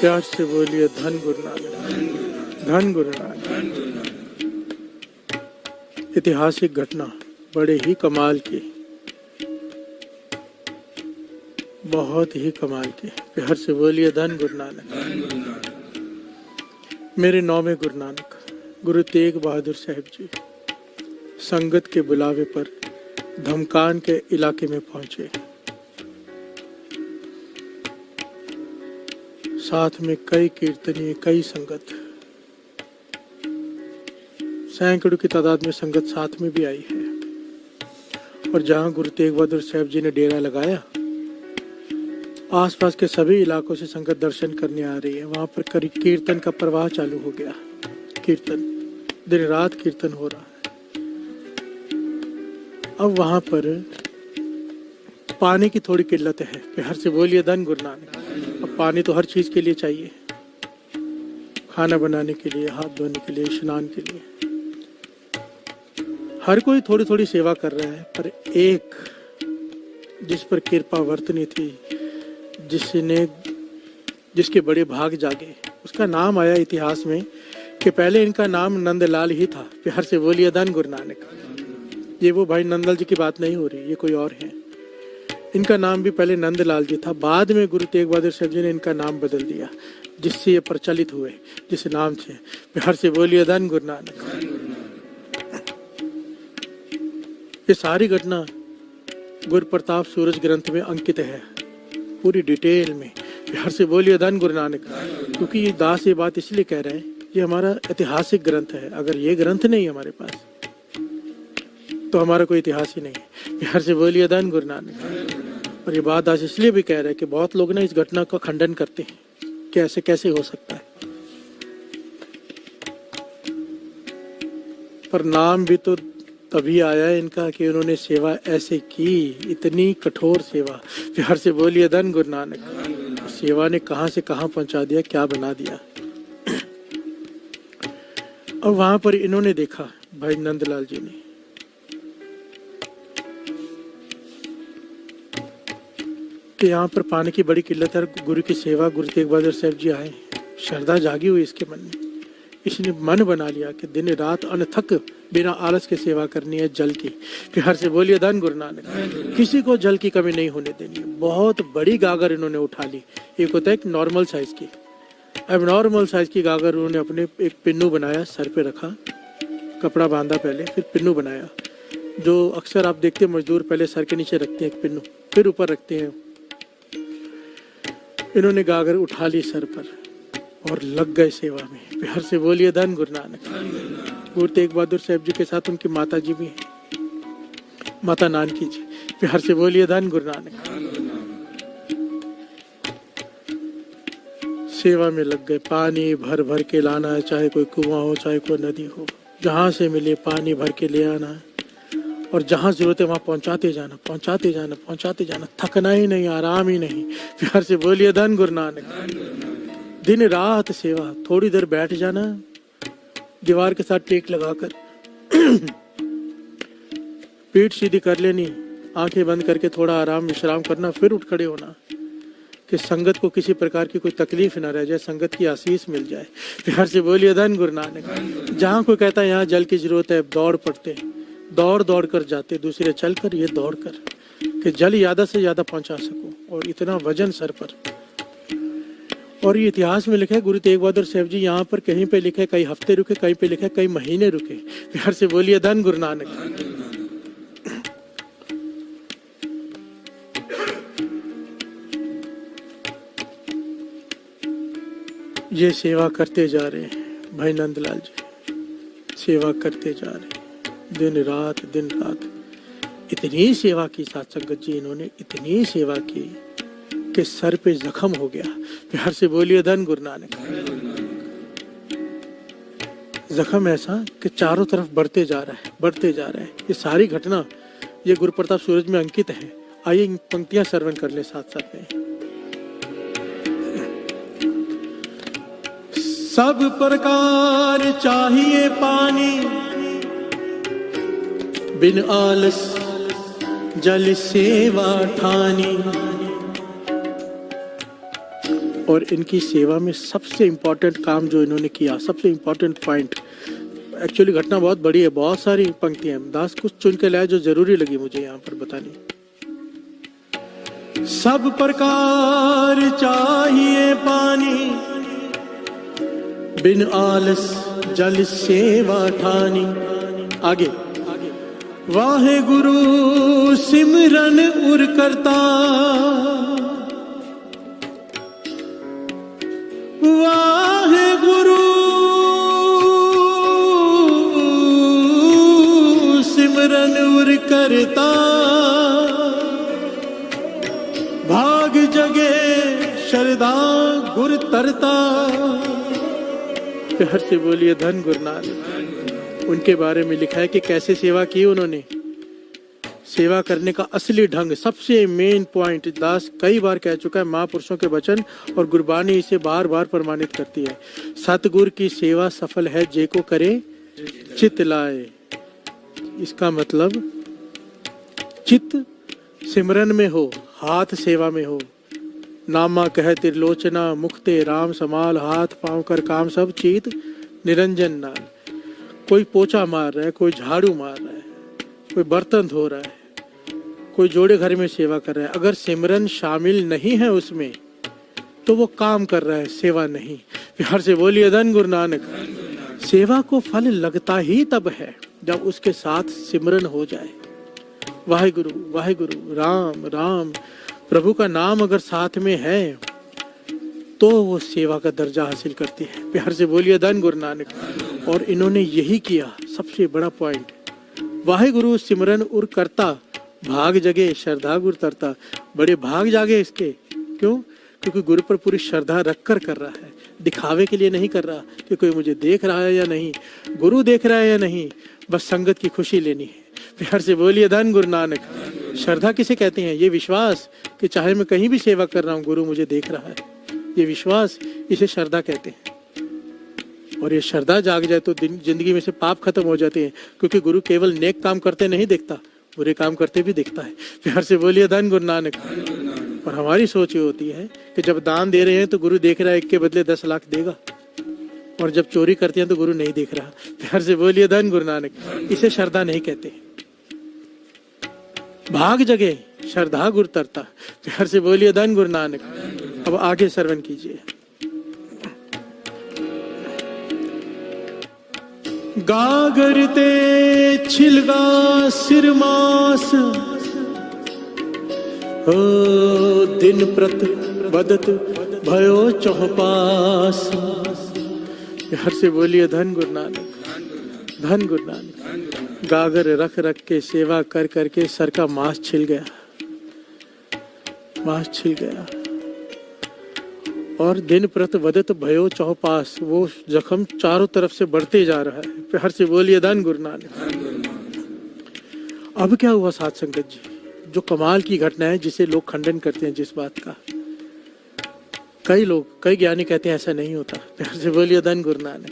प्यार से बोलिए धन गुरु नानक, धन गुरु नानक। ऐतिहासिक घटना, बड़े ही कमाल की, बहुत ही कमाल की। प्यार से बोलिए धन गुरु नानक। मेरे 9वें गुरु नानक गुरु तेग बहादुर साहब जी संगत के बुलावे पर धमकान के इलाके में पहुंचे। साथ में कई कीर्तनीय, कई संगत, सैकड़ों की तादाद में संगत साथ में भी आई है। और जहां गुरु तेग बहादुर साहब जी ने डेरा लगाया, आसपास के सभी इलाकों से संगत दर्शन करने आ रही है। वहां पर करीब कीर्तन का प्रवाह चालू हो गया। कीर्तन, दिन रात कीर्तन हो रहा है। अब वहां पर पानी की थोड़ी किल्लत है। प्यार से बोलिए धन गुरु नानक। अब पानी तो हर चीज के लिए चाहिए, खाना बनाने के लिए, हाथ धोने के लिए, स्नान के लिए। हर कोई थोड़ी थोड़ी सेवा कर रहा है, पर एक जिस पर कृपा वर्तनी थी, जिसके बड़े भाग जागे, उसका नाम आया इतिहास में कि पहले इनका नाम नंदलाल ही था। प्यार से बोलिए धन गुरु नानक। ये वो भाई नंदलाल जी की बात नहीं हो रही, ये कोई और है। इनका नाम भी पहले नंदलाल जी था। बाद में गुरु तेग बहादुर साहब जी ने इनका नाम बदल दिया, जिससे ये प्रचलित हुए, जिस नाम से। प्यार से बोलिए धन गुरु नानक। ये सारी घटना गुरु प्रताप सूरज ग्रंथ में अंकित है, पूरी डिटेल में। प्यार से बोलिए धन गुरु नानक। क्योंकि ये दास ये बात इसलिए कह रहे हैं, ये हमारा ऐतिहासिक ग्रंथ है। अगर ये ग्रंथ नहीं हमारे पास तो हमारा कोई इतिहास ही नहीं है। प्यार से बोलिए धन गुरु नानक। और ये बात दास इसलिए भी कह रहे हैं कि बहुत लोग ना इस घटना का खंडन करते हैं कि ऐसे कैसे हो सकता है, पर नाम भी तो तभी आया है इनका कि उन्होंने सेवा ऐसे की, इतनी कठोर सेवा। प्यार से बोलिए धन गुरु नानक। सेवा ने कहां से कहां पहुंचा दिया, क्या बना दिया। और वहां पर इन्होंने देखा, भाई नंदलाल जी ने, कि यहाँ पर पानी की बड़ी किल्लत है। गुरु की सेवा, गुरु तेग बहादुर साहब जी आए, श्रद्धा जागी हुई इसके मन में। इसने मन बना लिया कि दिन रात अनथक बिना आलस के सेवा करनी है जल की। प्यार से बोलिए धन गुरु नानक। किसी को जल की कमी नहीं होने देनी है। बहुत बड़ी गागर इन्होंने उठा ली। एक होता है एक नॉर्मल साइज की, अब नॉर्मल साइज की गागर उन्होंने अपने एक पिन्नू बनाया, सर पे रखा, कपड़ा बांधा पहले, फिर पिन्नू बनाया। जो अक्सर आप देखते हैं मजदूर पहले सर के नीचे रखते हैं एक पिन्नू, फिर ऊपर रखते हैं। इन्होंने गागर उठा ली सर पर और लग गए सेवा में। प्यार से बोलिए धन गुरु नानक। गुरु तेग बहादुर साहब जी के साथ उनकी माता जी भी हैं, माता नानकी जी। प्यार से बोलिए धन गुरु नानक। सेवा में लग गए। पानी भर भर के लाना है, चाहे कोई कुआं हो, चाहे कोई नदी हो, जहां से मिले पानी भर के ले आना है। और जहां जरूरत है वहां पहुंचाते जाना, पहुंचाते जाना, पहुंचाते जाना। थकना ही नहीं, आराम ही नहीं। प्यार से बोलिए धन गुरु नानक। दिन रात सेवा। थोड़ी देर बैठ जाना, दीवार के साथ टेक लगाकर पीठ सीधी कर लेनी, आंखें बंद करके थोड़ा आराम विश्राम करना, फिर उठ खड़े होना कि संगत को किसी प्रकार की कोई तकलीफ ना रह जाए, संगत की आशीष मिल जाए। प्यार से बोलिए धन गुरु नानक। जहाँ कोई कहता है यहाँ जल की जरूरत है, दौड़ पड़ते, दौड़ दौड़ कर जाते, दूसरे चल कर, ये दौड़ कर कि जल ज्यादा से ज्यादा पहुंचा सको। और इतना वजन सर पर। और ये इतिहास में लिखा है, गुरु तेग बहादुर साहब जी यहाँ पर कहीं पे लिखे कई हफ्ते रुके, कहीं पे लिखे कई महीने रुके। प्यार से बोलिए धन गुरु नानक। ये सेवा करते जा रहे हैं भाई नंदलाल जी, सेवा करते जा रहे हैं दिन रात, दिन रात। इतनी सेवा की साथ संगत जी, इन्होंने इतनी सेवा की कि सर पे जख्म हो गया। प्यार से बोलिए धन गुरु नानक। जख्म ऐसा कि चारों तरफ बढ़ते जा रहा है, बढ़ते जा रहा है। ये सारी घटना ये गुरु प्रताप सूरज में अंकित है। आइए इन पंक्तियां श्रवण कर ले साथ साथ में। सब प्रकार चाहिए पानी, बिन आलस जल सेवा ठानी। और इनकी सेवा में सबसे इम्पोर्टेंट काम जो इन्होंने किया, सबसे इम्पोर्टेंट पॉइंट, एक्चुअली घटना बहुत बड़ी है, बहुत सारी पंक्तियां हैं, दास कुछ चुन के लाए जो जरूरी लगी मुझे यहाँ पर बतानी। सब प्रकार चाहिए पानी, बिन आलस जल सेवा ठानी। आगे, वाहे गुरु सिमरन उर करता, वाहे गुरु सिमरन उर करता, भाग जगे श्रद्धा गुर तरता। प्यार से बोलिए धन गुरु नानक। उनके बारे में लिखा है कि कैसे सेवा की उन्होंने। सेवा करने का असली ढंग, सबसे मेन पॉइंट, दास कई बार कह चुका है, महापुरुषों के वचन और गुरबानी इसे बार बार प्रमाणित करती है। सतगुरु की सेवा सफल है जे को करे चित लाए। इसका मतलब चित सिमरन में हो, हाथ सेवा में हो। नामा कह त्रिलोचना, मुखते राम समाल, हाथ पांव कर काम सब चीत निरंजन नाल। कोई पोछा मार रहा है, कोई झाड़ू मार रहा है, कोई बर्तन धो रहा है, कोई जोड़े घर में सेवा कर रहा है, अगर सिमरन शामिल नहीं है उसमें तो वो काम कर रहा है, सेवा नहीं। प्यार से बोलिए धन गुरु नानक। सेवा को फल लगता ही तब है जब उसके साथ सिमरन हो जाए। वाहेगुरु वाहेगुरु, राम राम, प्रभु का नाम अगर साथ में है तो वो सेवा का दर्जा हासिल करती है। प्यार से बोलिए धन गुरु नानक। और इन्होंने यही किया, सबसे बड़ा पॉइंट। वाहेगुरु सिमरन उर करता, भाग जगे श्रद्धा गुर तरता। बड़े भाग जागे इसके, क्यों? क्योंकि गुरु पर पूरी श्रद्धा रख कर रहा है, दिखावे के लिए नहीं कर रहा कि कोई मुझे देख रहा है या नहीं, गुरु देख रहा है या नहीं, बस संगत की खुशी लेनी है। प्यार से बोलिए धन गुरु नानक। श्रद्धा किसे कहते हैं? ये विश्वास कि चाहे मैं कहीं भी सेवा कर रहा हूँ गुरु मुझे देख रहा है, ये विश्वास, इसे श्रद्धा कहते हैं। और ये श्रद्धा जाग जाए तो जिंदगी में से पाप खत्म हो जाते हैं, क्योंकि गुरु केवल नेक काम करते नहीं देखता, बुरे काम करते भी देखता है। प्यार से बोलिए धन गुरु नानक। और हमारी सोच ये होती है कि जब दान दे रहे हैं तो गुरु देख रहा है, एक के बदले 10 लाख देगा, और जब चोरी करते हैं तो गुरु नहीं देख रहा। प्यार से बोलिए धन गुरु नानक। इसे श्रद्धा नहीं कहते। भाग जगे श्रद्धा गुर तरता। प्यार से बोलिए धन गुरु नानक। अब आगे श्रवण कीजिए। गागर ते छिलगा सिरमास, हो दिन प्रत बदत भयो चौपास। प्यार से बोलिए धन गुरु नानक, धन गुरु नानक। गागर रख रख के सेवा कर करके सर का मांस छिल गया, मांस छिल गया। और दिन प्रत वदत भयो चौपास, वो जख्म चारों तरफ से बढ़ते जा रहा है। प्यार से बोलिए धन गुरु नानक। अब क्या हुआ साध संगत जी? जो कमाल की घटना है, जिसे लोग खंडन करते हैं जिस बात का, कई लोग, कई ज्ञानी कहते हैं ऐसा नहीं होता। प्यार से बोलिए धन गुरु नानक।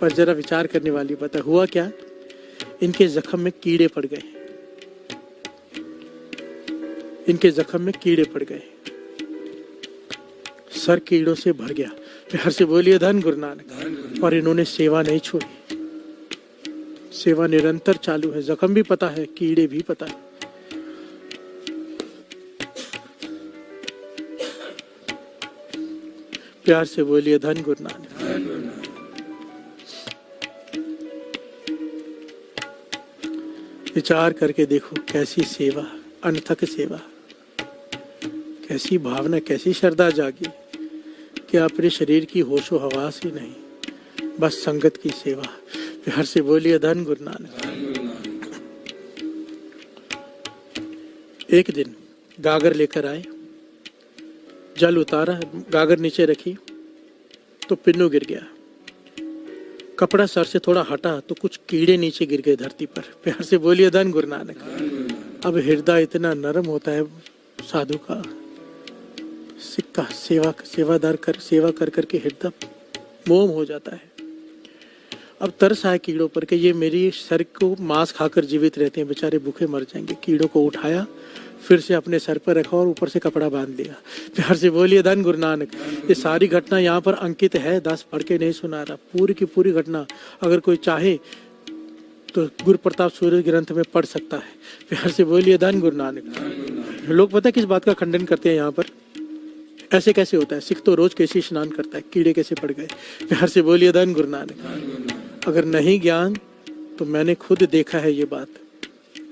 पर जरा विचार करने वाली बात है, हुआ क्या? इनके जख्म में कीड़े पड़ गए, इनके जख्म में कीड़े पड़ गए, सर कीड़ों से भर गया। प्यार से बोलिए धन गुरु नानक। और इन्होंने सेवा नहीं छोड़ी, सेवा निरंतर चालू है। जख्म भी पता है, कीड़े भी पता है। प्यार से बोलिए धन गुरु नानक। विचार करके देखो, कैसी सेवा, अनथक सेवा, कैसी भावना, कैसी श्रद्धा जागी कि अपने शरीर की होशो हवास ही नहीं, बस संगत की सेवा। प्यार से बोलिए धन गुरु नानक। एक दिन गागर लेकर आए, जल उतारा, गागर नीचे रखी तो पिन्नू गिर गया। कपड़ा सर से थोड़ा हटा तो कुछ कीड़े नीचे गिर गए धरती पर। प्यार से बोलिए धन गुरु नानक। अब हृदय इतना नरम होता है साधु का, सिक्का सेवादार कर सेवा कर करके हृदय मोम हो जाता है। अब तरस आए कीड़ों पर कि ये मेरी सर को मांस खाकर जीवित रहते हैं, बेचारे भूखे मर जाएंगे। कीड़ों को उठाया, फिर से अपने सर पर रखा और ऊपर से कपड़ा बांध लिया। प्यार से बोलिए धन गुरु नानक। ये सारी घटना यहाँ पर अंकित है, 10 पढ़ के नहीं सुना रहा, पूरी की पूरी घटना अगर कोई चाहे तो गुरु प्रताप सूर्य ग्रंथ में पढ़ सकता है। प्यार से बोलिए धन गुरु नानक। लोग पता है किस बात का खंडन करते हैं यहाँ पर, ऐसे कैसे होता है, सिख तो रोज कैसे स्नान करता है, कीड़े कैसे पड़ गए। प्यार से बोलिए धन गुरु नानक। अगर नहीं ज्ञान तो मैंने खुद देखा है ये बात,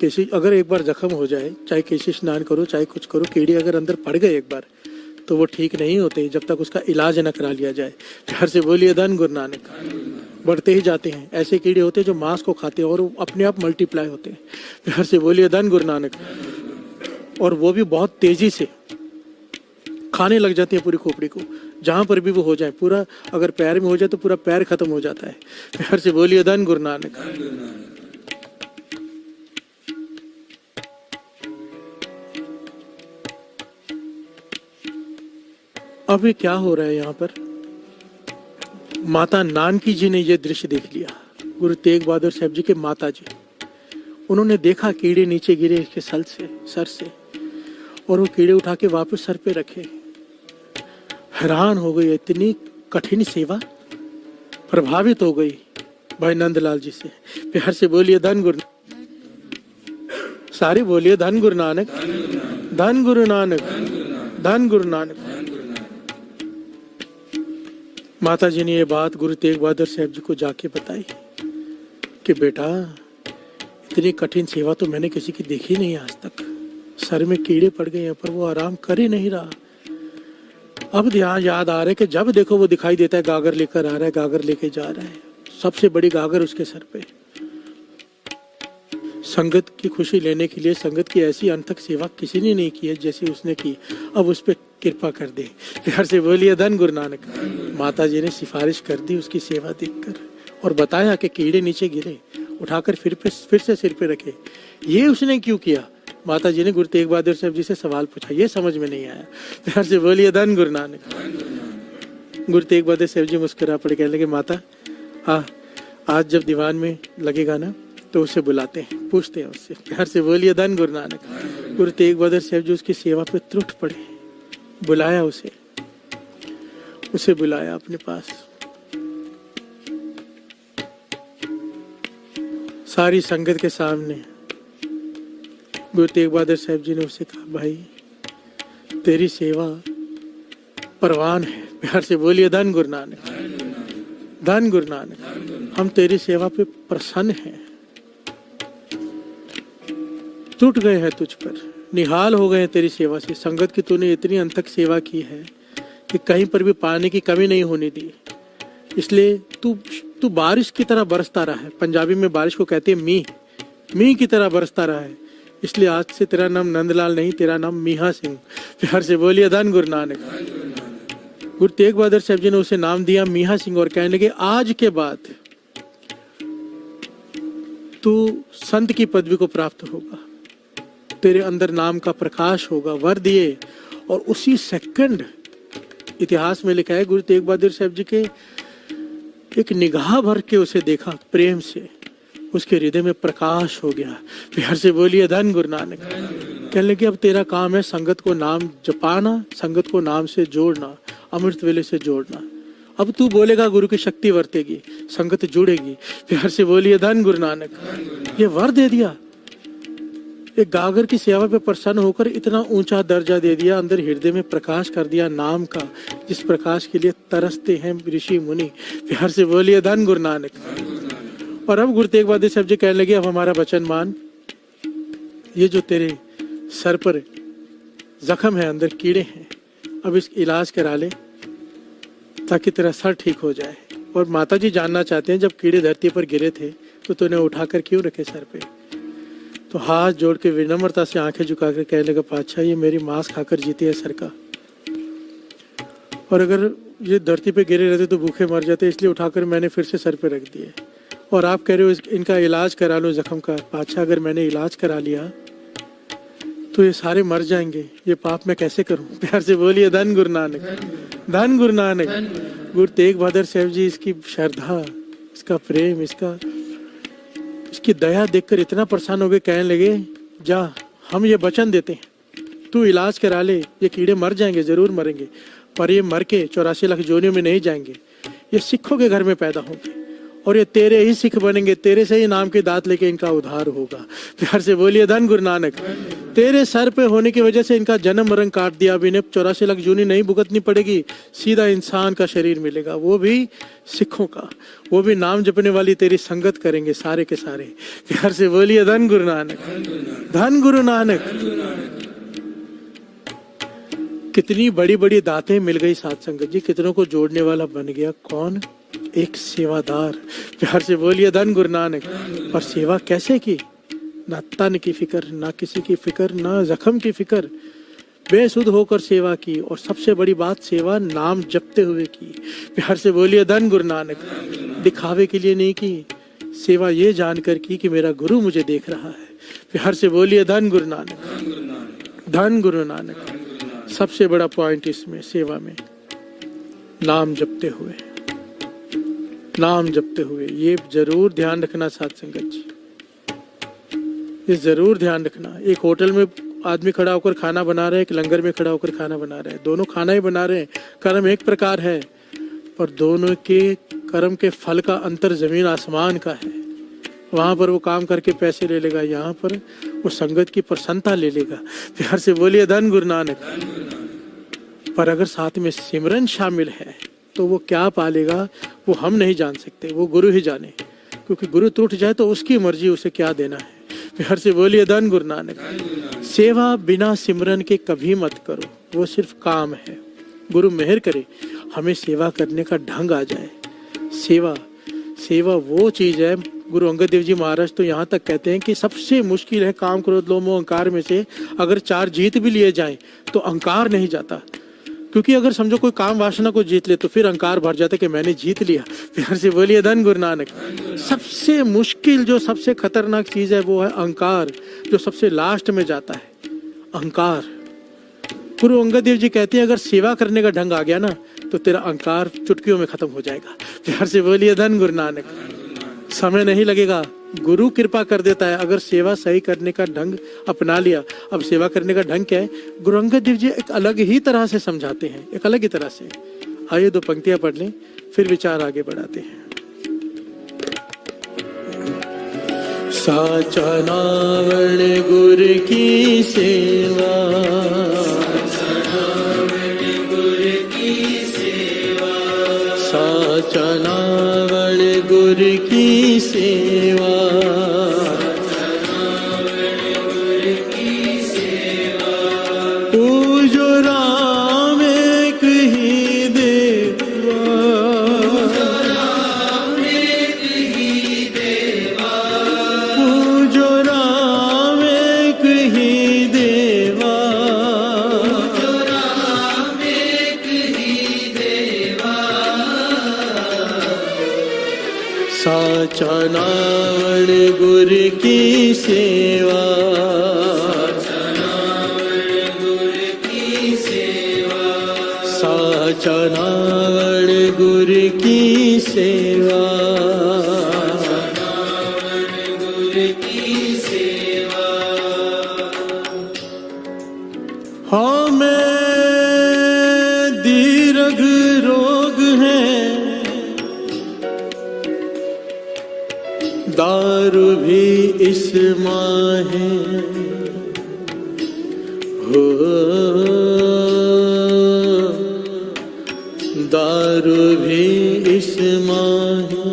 कैसी अगर एक बार जख्म हो जाए, चाहे कैसे स्नान करो चाहे कुछ करो, कीड़े अगर अंदर पड़ गए एक बार तो वो ठीक नहीं होते जब तक उसका इलाज न करा लिया जाए। प्यार से बोलिए धन गुरु नानक। बढ़ते ही जाते हैं, ऐसे कीड़े होते हैं जो मांस को खाते हैं और वो अपने आप मल्टीप्लाई होते हैं। प्यार से बोलिए धन गुरु नानक। और वो भी बहुत तेजी से खाने लग जाती है पूरी खोपड़ी को, जहां पर भी वो हो जाए, पूरा अगर पैर में हो जाए तो पूरा पैर खत्म हो जाता है। प्यार से बोलिए धन गुरु नानक। अभी क्या हो रहा है यहाँ पर, माता नानकी जी ने यह दृश्य देख लिया। गुरु तेग बहादुर साहब जी के माता जी, उन्होंने देखा कीड़े नीचे गिरे इसके सर से, और वो कीड़े उठा के वापस सर पे रखे। हैरान हो गई, इतनी कठिन सेवा, प्रभावित हो गई भाई नंदलाल जी से। प्यार से बोलिए धन गुरु, सारे बोलिए धन गुरु नानक, धन गुरु नानक, धन गुरु नानक। माता जी ने ये बात गुरु तेग बहादुर साहब जी को जाके बताई कि बेटा इतनी कठिन सेवा तो मैंने किसी की देखी नहीं आज तक। सर में कीड़े पड़ गए हैं पर वो आराम कर ही नहीं रहा। अब ध्यान याद आ रहा है कि जब देखो वो दिखाई देता है, गागर लेकर आ रहा है, गागर लेके जा रहा है, सबसे बड़ी गागर उसके सर पे। संगत की खुशी लेने के लिए संगत की ऐसी अनथक सेवा किसी ने नहीं की है जैसी उसने की। अब उस पर कृपा कर दे। प्यार से बोलिए धन गुरु नानक। माता जी ने सिफारिश कर दी उसकी सेवा देखकर और बताया कि कीड़े नीचे गिरे, उठाकर फिर से सिर पे रखे। ये उसने क्यों किया? माता जी ने गुरु तेग बहादुर साहब जी से सवाल पूछा, ये समझ में नहीं आया। प्यार से बोलिए धन गुरु नानक। गुरु तेग बहादुर साहब जी मुस्कुरा पड़े, कहने लगे माता आज जब दीवान में लगेगा ना तो उसे बुलाते हैं, पूछते हैं उससे। प्यार से बोलिए धन गुरु नानक। गुरु तेग बहादुर साहब जी उसकी सेवा पे त्रुट पड़े, बुलाया उसे बुलाया अपने पास। सारी संगत के सामने गुरु तेग बहादुर साहब जी ने उसे कहा, भाई तेरी सेवा परवान है। प्यार से बोलिए धन गुरु नानक, धन गुरु नानक। हम तेरी सेवा पे प्रसन्न हैं, टूट गए हैं तुझ पर, निहाल हो गए हैं तेरी सेवा से। संगत की तूने इतनी अंतक सेवा की है कि कहीं पर भी पानी की कमी नहीं होने दी। इसलिए तू बारिश की तरह बरसता रहा है। पंजाबी में बारिश को कहते हैं मींह की तरह बरसता रहा है। इसलिए आज से तेरा नाम नंदलाल नहीं, तेरा नाम मीहा सिंह। प्यार से बोलिए धन गुरु नानक। गुरु तेग बहादुर साहब जी ने उसे नाम दिया मीहा सिंह और कहने लगे, आज के बाद तू संत की पदवी को प्राप्त होगा, तेरे अंदर नाम का प्रकाश होगा, वर दिए। और उसी सेकंड इतिहास में लिखा है गुरु तेग बहादुर साहब जी के एक निगाह भर के उसे देखा प्रेम से, उसके हृदय में प्रकाश हो गया। प्यार से बोलिए धन गुरु नानक। कहने लगे अब तेरा काम है संगत को नाम जपाना, संगत को नाम से जोड़ना, अमृत वेले से जोड़ना। अब तू बोलेगा गुरु की शक्ति वर्तेगी, संगत जुड़ेगी। प्यार से बोलिए धन गुरु नानक। ये वर दे दिया, एक गागर की सेवा पे प्रसन्न होकर इतना ऊंचा दर्जा दे दिया, अंदर हृदय में प्रकाश कर दिया नाम का, जिस प्रकाश के लिए तरसते हैं ऋषि मुनि। प्यार से बोलिए धन गुरु नानक। और अब गुरु तेग बहादुर साहब जी कहने लगे, अब हमारा वचन मान, ये जो तेरे सर पर जख्म है, अंदर कीड़े हैं, अब इसका इलाज करा ले ताकि तेरा सर ठीक हो जाए। और माता जी जानना चाहते हैं, जब कीड़े धरती पर गिरे थे तो तूने उठाकर क्यों रखे सर पे? तो हाथ जोड़ के विनम्रता से आंखें झुकाकर कहने लगा, पातशाह ये मेरी मांस खाकर जीती है सर का, और अगर ये धरती पे गिरे रहते तो भूखे मर जाते, इसलिए उठाकर मैंने फिर से सर पे रख दिए। और आप कह रहे हो इनका इलाज करा लो जख्म का। पातशाह अगर मैंने इलाज करा लिया तो ये सारे मर जाएंगे, ये पाप मैं कैसे करूं? प्यार से बोलिए धन गुरु नानक, धन गुरु नानक। गुरु तेग बहादुर साहब जी इसकी श्रद्धा, इसका प्रेम, इसकी दया देखकर इतना प्रसन्न हो गए, कहने लगे, जा हम ये वचन देते हैं तू इलाज करा ले, ये कीड़े मर जाएंगे, जरूर मरेंगे, पर ये मर के 84 लाख जोनियों में नहीं जाएंगे, ये सिखों के घर में पैदा होंगे और ये तेरे ही सिख बनेंगे, तेरे से ही नाम के दांत लेके इनका उद्धार होगा। प्यार से बोलिए धन गुरु नानक। तेरे सर पे होने की वजह से इनका जन्म मरण काट दिया, अब इन्हें 84 लाख जूनी नहीं भुगतनी पड़ेगी, सीधा इंसान का शरीर मिलेगा, वो भी सिखों का, वो भी नाम जपने वाली तेरी संगत करेंगे सारे के सारे। प्यार से बोलिए धन गुरु नानक, धन गुरु नानक। कितनी बड़ी बड़ी दातें मिल गई साथ संगत जी, कितनों को जोड़ने वाला बन गया कौन? एक सेवादार। प्यार से बोलिए धन गुरु नानक। और सेवा कैसे की? ना तन की फिक्र, ना किसी की फिक्र, ना जख्म की फिक्र, बेसुध होकर सेवा की। और सबसे बड़ी बात, सेवा नाम जपते हुए की। प्यार से बोलिए धन गुरु नानक। दिखावे के लिए नहीं की, सेवा ये जानकर की कि मेरा गुरु मुझे देख रहा है। प्यार से बोलिए धन गुरु नानक, धन गुरु नानक। सबसे बड़ा पॉइंट इसमें सेवा में नाम जपते हुए, नाम जपते हुए। ये जरूर ध्यान रखना साथ संगत जी, ये जरूर ध्यान रखना। एक होटल में आदमी खड़ा होकर खाना बना रहे हैं, एक लंगर में खड़ा होकर खाना बना रहे हैं, दोनों खाना ही बना रहे हैं, कर्म एक प्रकार है, पर दोनों के कर्म के फल का अंतर जमीन आसमान का है। वहां पर वो काम करके पैसे ले लेगा, यहाँ पर वो संगत की प्रसन्नता ले लेगा। प्यार से बोलिए धन गुरु नानक। पर अगर साथ में सिमरन शामिल है तो वो क्या पालेगा वो हम नहीं जान सकते, वो गुरु ही जाने, क्योंकि गुरु टूट जाए तो उसकी मर्जी, उसे क्या देना है। प्यार से बोलिए धन गुरु नानक। सेवा बिना सिमरन के कभी मत करो, वो सिर्फ काम है। गुरु मेहर करे हमें सेवा करने का ढंग आ जाए। सेवा वो चीज है, गुरु अंगद देव जी महाराज तो यहाँ तक कहते हैं कि सबसे मुश्किल है काम क्रोध लोभ मोह अहंकार में से अगर 4 जीत भी लिए जाएं तो अहंकार नहीं जाता। क्योंकि अगर समझो कोई काम वासना को जीत ले तो फिर अहंकार भर जाता कि मैंने जीत लिया। प्यार से बोलिए धन गुरु नानक। सबसे मुश्किल जो सबसे खतरनाक चीज है वो है अहंकार, जो सबसे लास्ट में जाता है अहंकार। गुरु अंगद देव जी कहते हैं अगर सेवा करने का ढंग आ गया ना तो तेरा अहंकार चुटकियों में खत्म हो जाएगा। प्यार से बोलिए धन गुरु नानक। समय नहीं लगेगा, गुरु कृपा कर देता है अगर सेवा सही करने का ढंग अपना लिया। अब सेवा करने का ढंग क्या है? गुरु अंगद देव जी एक अलग ही तरह से समझाते हैं, एक अलग ही तरह से। आइए 2 पंक्तियां पढ़ लें, फिर विचार आगे बढ़ाते हैं। साचा नावण गुरु की सेवा, साचा नावण गुरु की सेवा, पूजो राम एक ही देवा, पूजो राम एक ही देवा, साचा नावण गुरु की सेवा, साचा नावण गुरु की सेवा, हमें दीर्घ रोग है, दारू भी इस माहे हो, दारू भी इस माहे।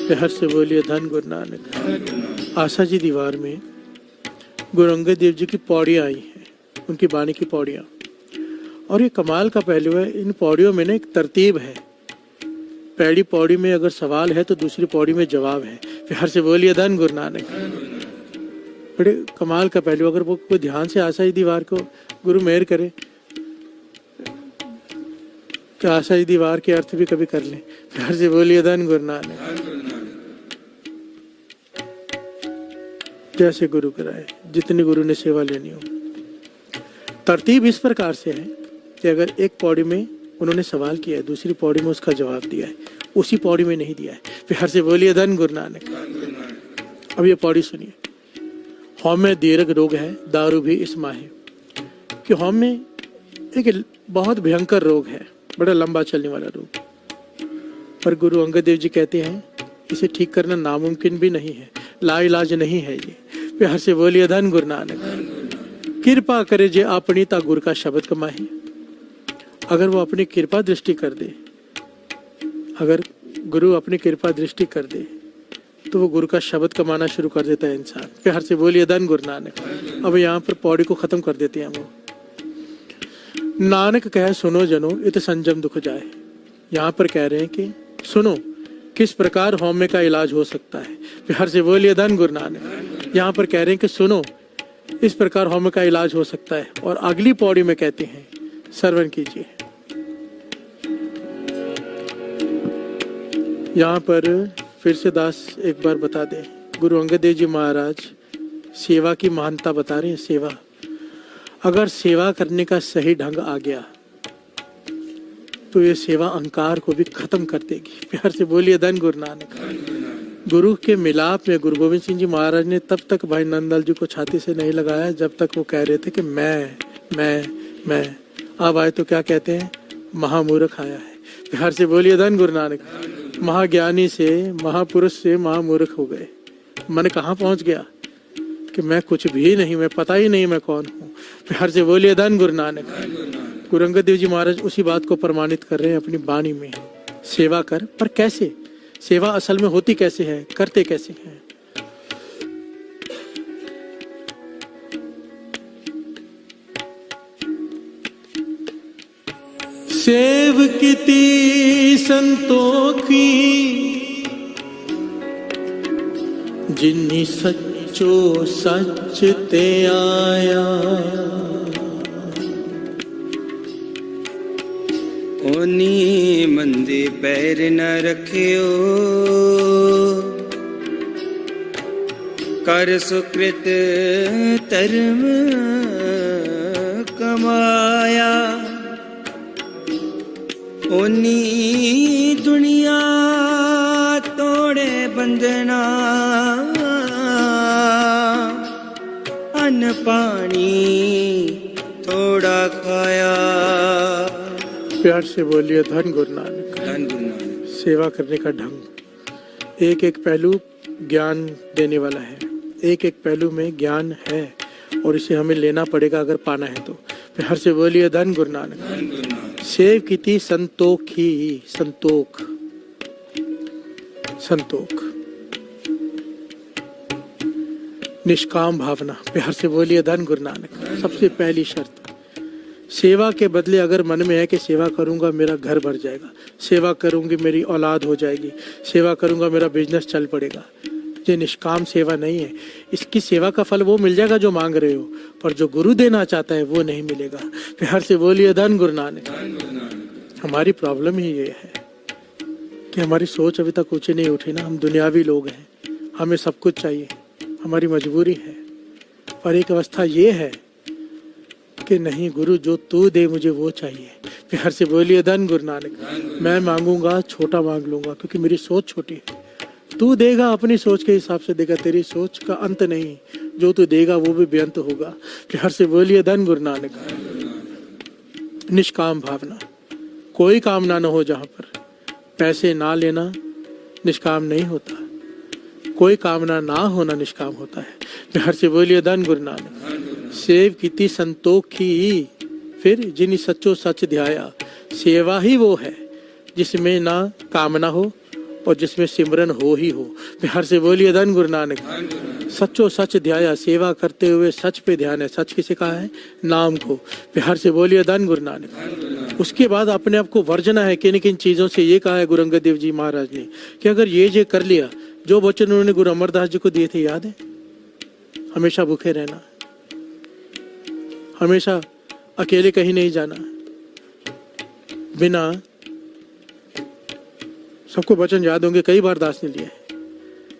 प्यार से बोलिए धन गुरु नानक। आशा जी दीवार में गुरु अंगद देव जी की पौड़ियाँ आई हैं, उनकी बाणी की पौड़ियाँ, और ये कमाल का पहलू है, इन पौड़ियों में ना एक तरतीब है। पहली पौड़ी में अगर सवाल है तो दूसरी पौड़ी में जवाब है। प्यार से बोलिए धन गुरु नानक। बड़े कमाल का पहलू, अगर वो कोई ध्यान से आशा ही दीवार को गुरु मेहर करे तो आशा ही दीवार के अर्थ भी कभी कर लें। प्यार से बोलिए धन गुरु नानक। जैसे गुरु कराए, जितनी गुरु ने सेवा लेनी हो। तरतीब इस प्रकार से है कि अगर एक पौड़ी में उन्होंने सवाल किया है, दूसरी पौड़ी में उसका जवाब दिया है, उसी पौड़ी में नहीं दिया है। प्यार से बोलिए धन गुरु नानक। अब ये पौड़ी सुनिए, हौमे दीर्घ रोग है, दारू भी इस माहे। कि हौमे एक बहुत भयंकर रोग है, बड़ा लंबा चलने वाला रोग। पर गुरु अंगद देव जी कहते हैं इसे ठीक करना नामुमकिन भी नहीं है, लाइलाज नहीं है ये। प्यार से बोलिए धन गुरु नानक। कृपा करे जे अपनी ता गुरु का शब्द कमाहे। अगर वो अपनी कृपा दृष्टि कर दे, अगर गुरु अपनी कृपा दृष्टि कर दे तो वो गुरु का शब्द कमाना शुरू कर देता है इंसान। प्यार से बोलिए धन गुरु नानक। अब यहाँ पर पौड़ी को खत्म कर देते हैं वो। नानक कहे सुनो जनो इत संजम दुख जाए। यहाँ पर कह रहे हैं कि सुनो किस प्रकार हौमे का इलाज हो सकता है। प्यार से बोलिए धन गुरु नानक। यहाँ पर कह रहे हैं कि सुनो इस प्रकार हौमे का इलाज हो सकता है। और अगली पौड़ी में कहते हैं श्रवण कीजिए। यहाँ पर फिर से दास एक बार बता दें, गुरु अंगद देव जी महाराज सेवा की महानता बता रहे हैं। सेवा, अगर सेवा करने का सही ढंग आ गया तो ये सेवा अहंकार को भी खत्म कर देगी। प्यार से बोलिए धन गुरु नानक। गुरु के मिलाप में गुरु गोविंद सिंह जी महाराज ने तब तक भाई नंदलाल जी को छाती से नहीं लगाया जब तक वो कह रहे थे कि मैं। अब आए तो क्या कहते हैं, महामूर्ख आया है। प्यार से बोलिए धन गुरु नानक। महाज्ञानी से, महापुरुष से महामूर्ख हो गए। मन कहाँ पहुंच गया कि मैं कुछ भी नहीं, मैं पता ही नहीं मैं कौन हूँ। प्यार से बोलिए धन गुरु नानक। गुरु अंगद देव जी महाराज उसी बात को प्रमाणित कर रहे हैं अपनी वाणी में। सेवा कर, पर कैसे? सेवा असल में होती कैसे है, करते कैसे हैं? सेव किती संतोखी जिन्नी सच्चो सच ते आया। ओनी मंदे पैर न रखियो कर सुकृत धर्म कमाया। ओनी दुनिया तोड़े बंधना अन्न पानी थोड़ा खाया। प्यार से बोलिए धन गुरु नानक। धन गुरु नानक। सेवा करने का ढंग, एक एक पहलू ज्ञान देने वाला है। एक एक पहलू में ज्ञान है और इसे हमें लेना पड़ेगा अगर पाना है तो। प्यार से बोलिए धन गुरु नानक। सेव कीती संतोखी, संतोख, संतोख, निष्काम भावना। प्यार से बोलिए धन गुरु नानक। सबसे पहली शर्त, सेवा के बदले अगर मन में है कि सेवा करूंगा मेरा घर भर जाएगा, सेवा करूंगी मेरी औलाद हो जाएगी, सेवा करूंगा मेरा बिजनेस चल पड़ेगा, ये निष्काम सेवा नहीं है। इसकी सेवा का फल वो मिल जाएगा जो मांग रहे हो, पर जो गुरु देना चाहता है वो नहीं मिलेगा। प्यार से बोलिए धन गुरु नानक। हमारी प्रॉब्लम ही ये है कि हमारी सोच अभी तक ऊंची नहीं उठी ना। हम दुनियावी लोग हैं, हमें सब कुछ चाहिए, हमारी मजबूरी है। पर एक अवस्था ये है कि नहीं, गुरु जो तू दे मुझे वो चाहिए। प्यार से बोलिए धन गुरु नानक। मैं मांगूंगा छोटा मांग लूंगा क्योंकि मेरी सोच छोटी है। तू देगा अपनी सोच के हिसाब से देगा, तेरी सोच का अंत नहीं, जो तू देगा वो भी बेअंत होगा। प्यार से बोलिए धन गुरु नानक। निष्काम भावना, कोई कामना न हो जहाँ पर। पैसे ना लेना निष्काम नहीं होता, कोई कामना ना होना निष्काम होता है। प्यार से बोलिए धन गुरु नानक। सेव कीती संतोखी, फिर जिन्हीं सच्चो सच ध्याया। सेवा ही वो है जिसमें ना कामना हो और जिसमें सिमरन हो ही हो। प्यार से बोलिए धन गुरु नानक। सच्चो सच ध्याया, सेवा करते हुए सच पे ध्यान है। सच किसे कहा है? नाम को। प्यार से बोलिए धन गुरु नानक। उसके बाद अपने आप को वर्जना है किन किन चीजों से। ये कहा है गुरु अंगद देव जी महाराज ने कि अगर ये कर लिया, जो वचन उन्होंने गुरु अमरदास जी को दिए थे याद है, हमेशा भूखे रहना, हमेशा अकेले कहीं नहीं जाना, बिना, सबको वचन याद होंगे, कई बार दास ने लिए।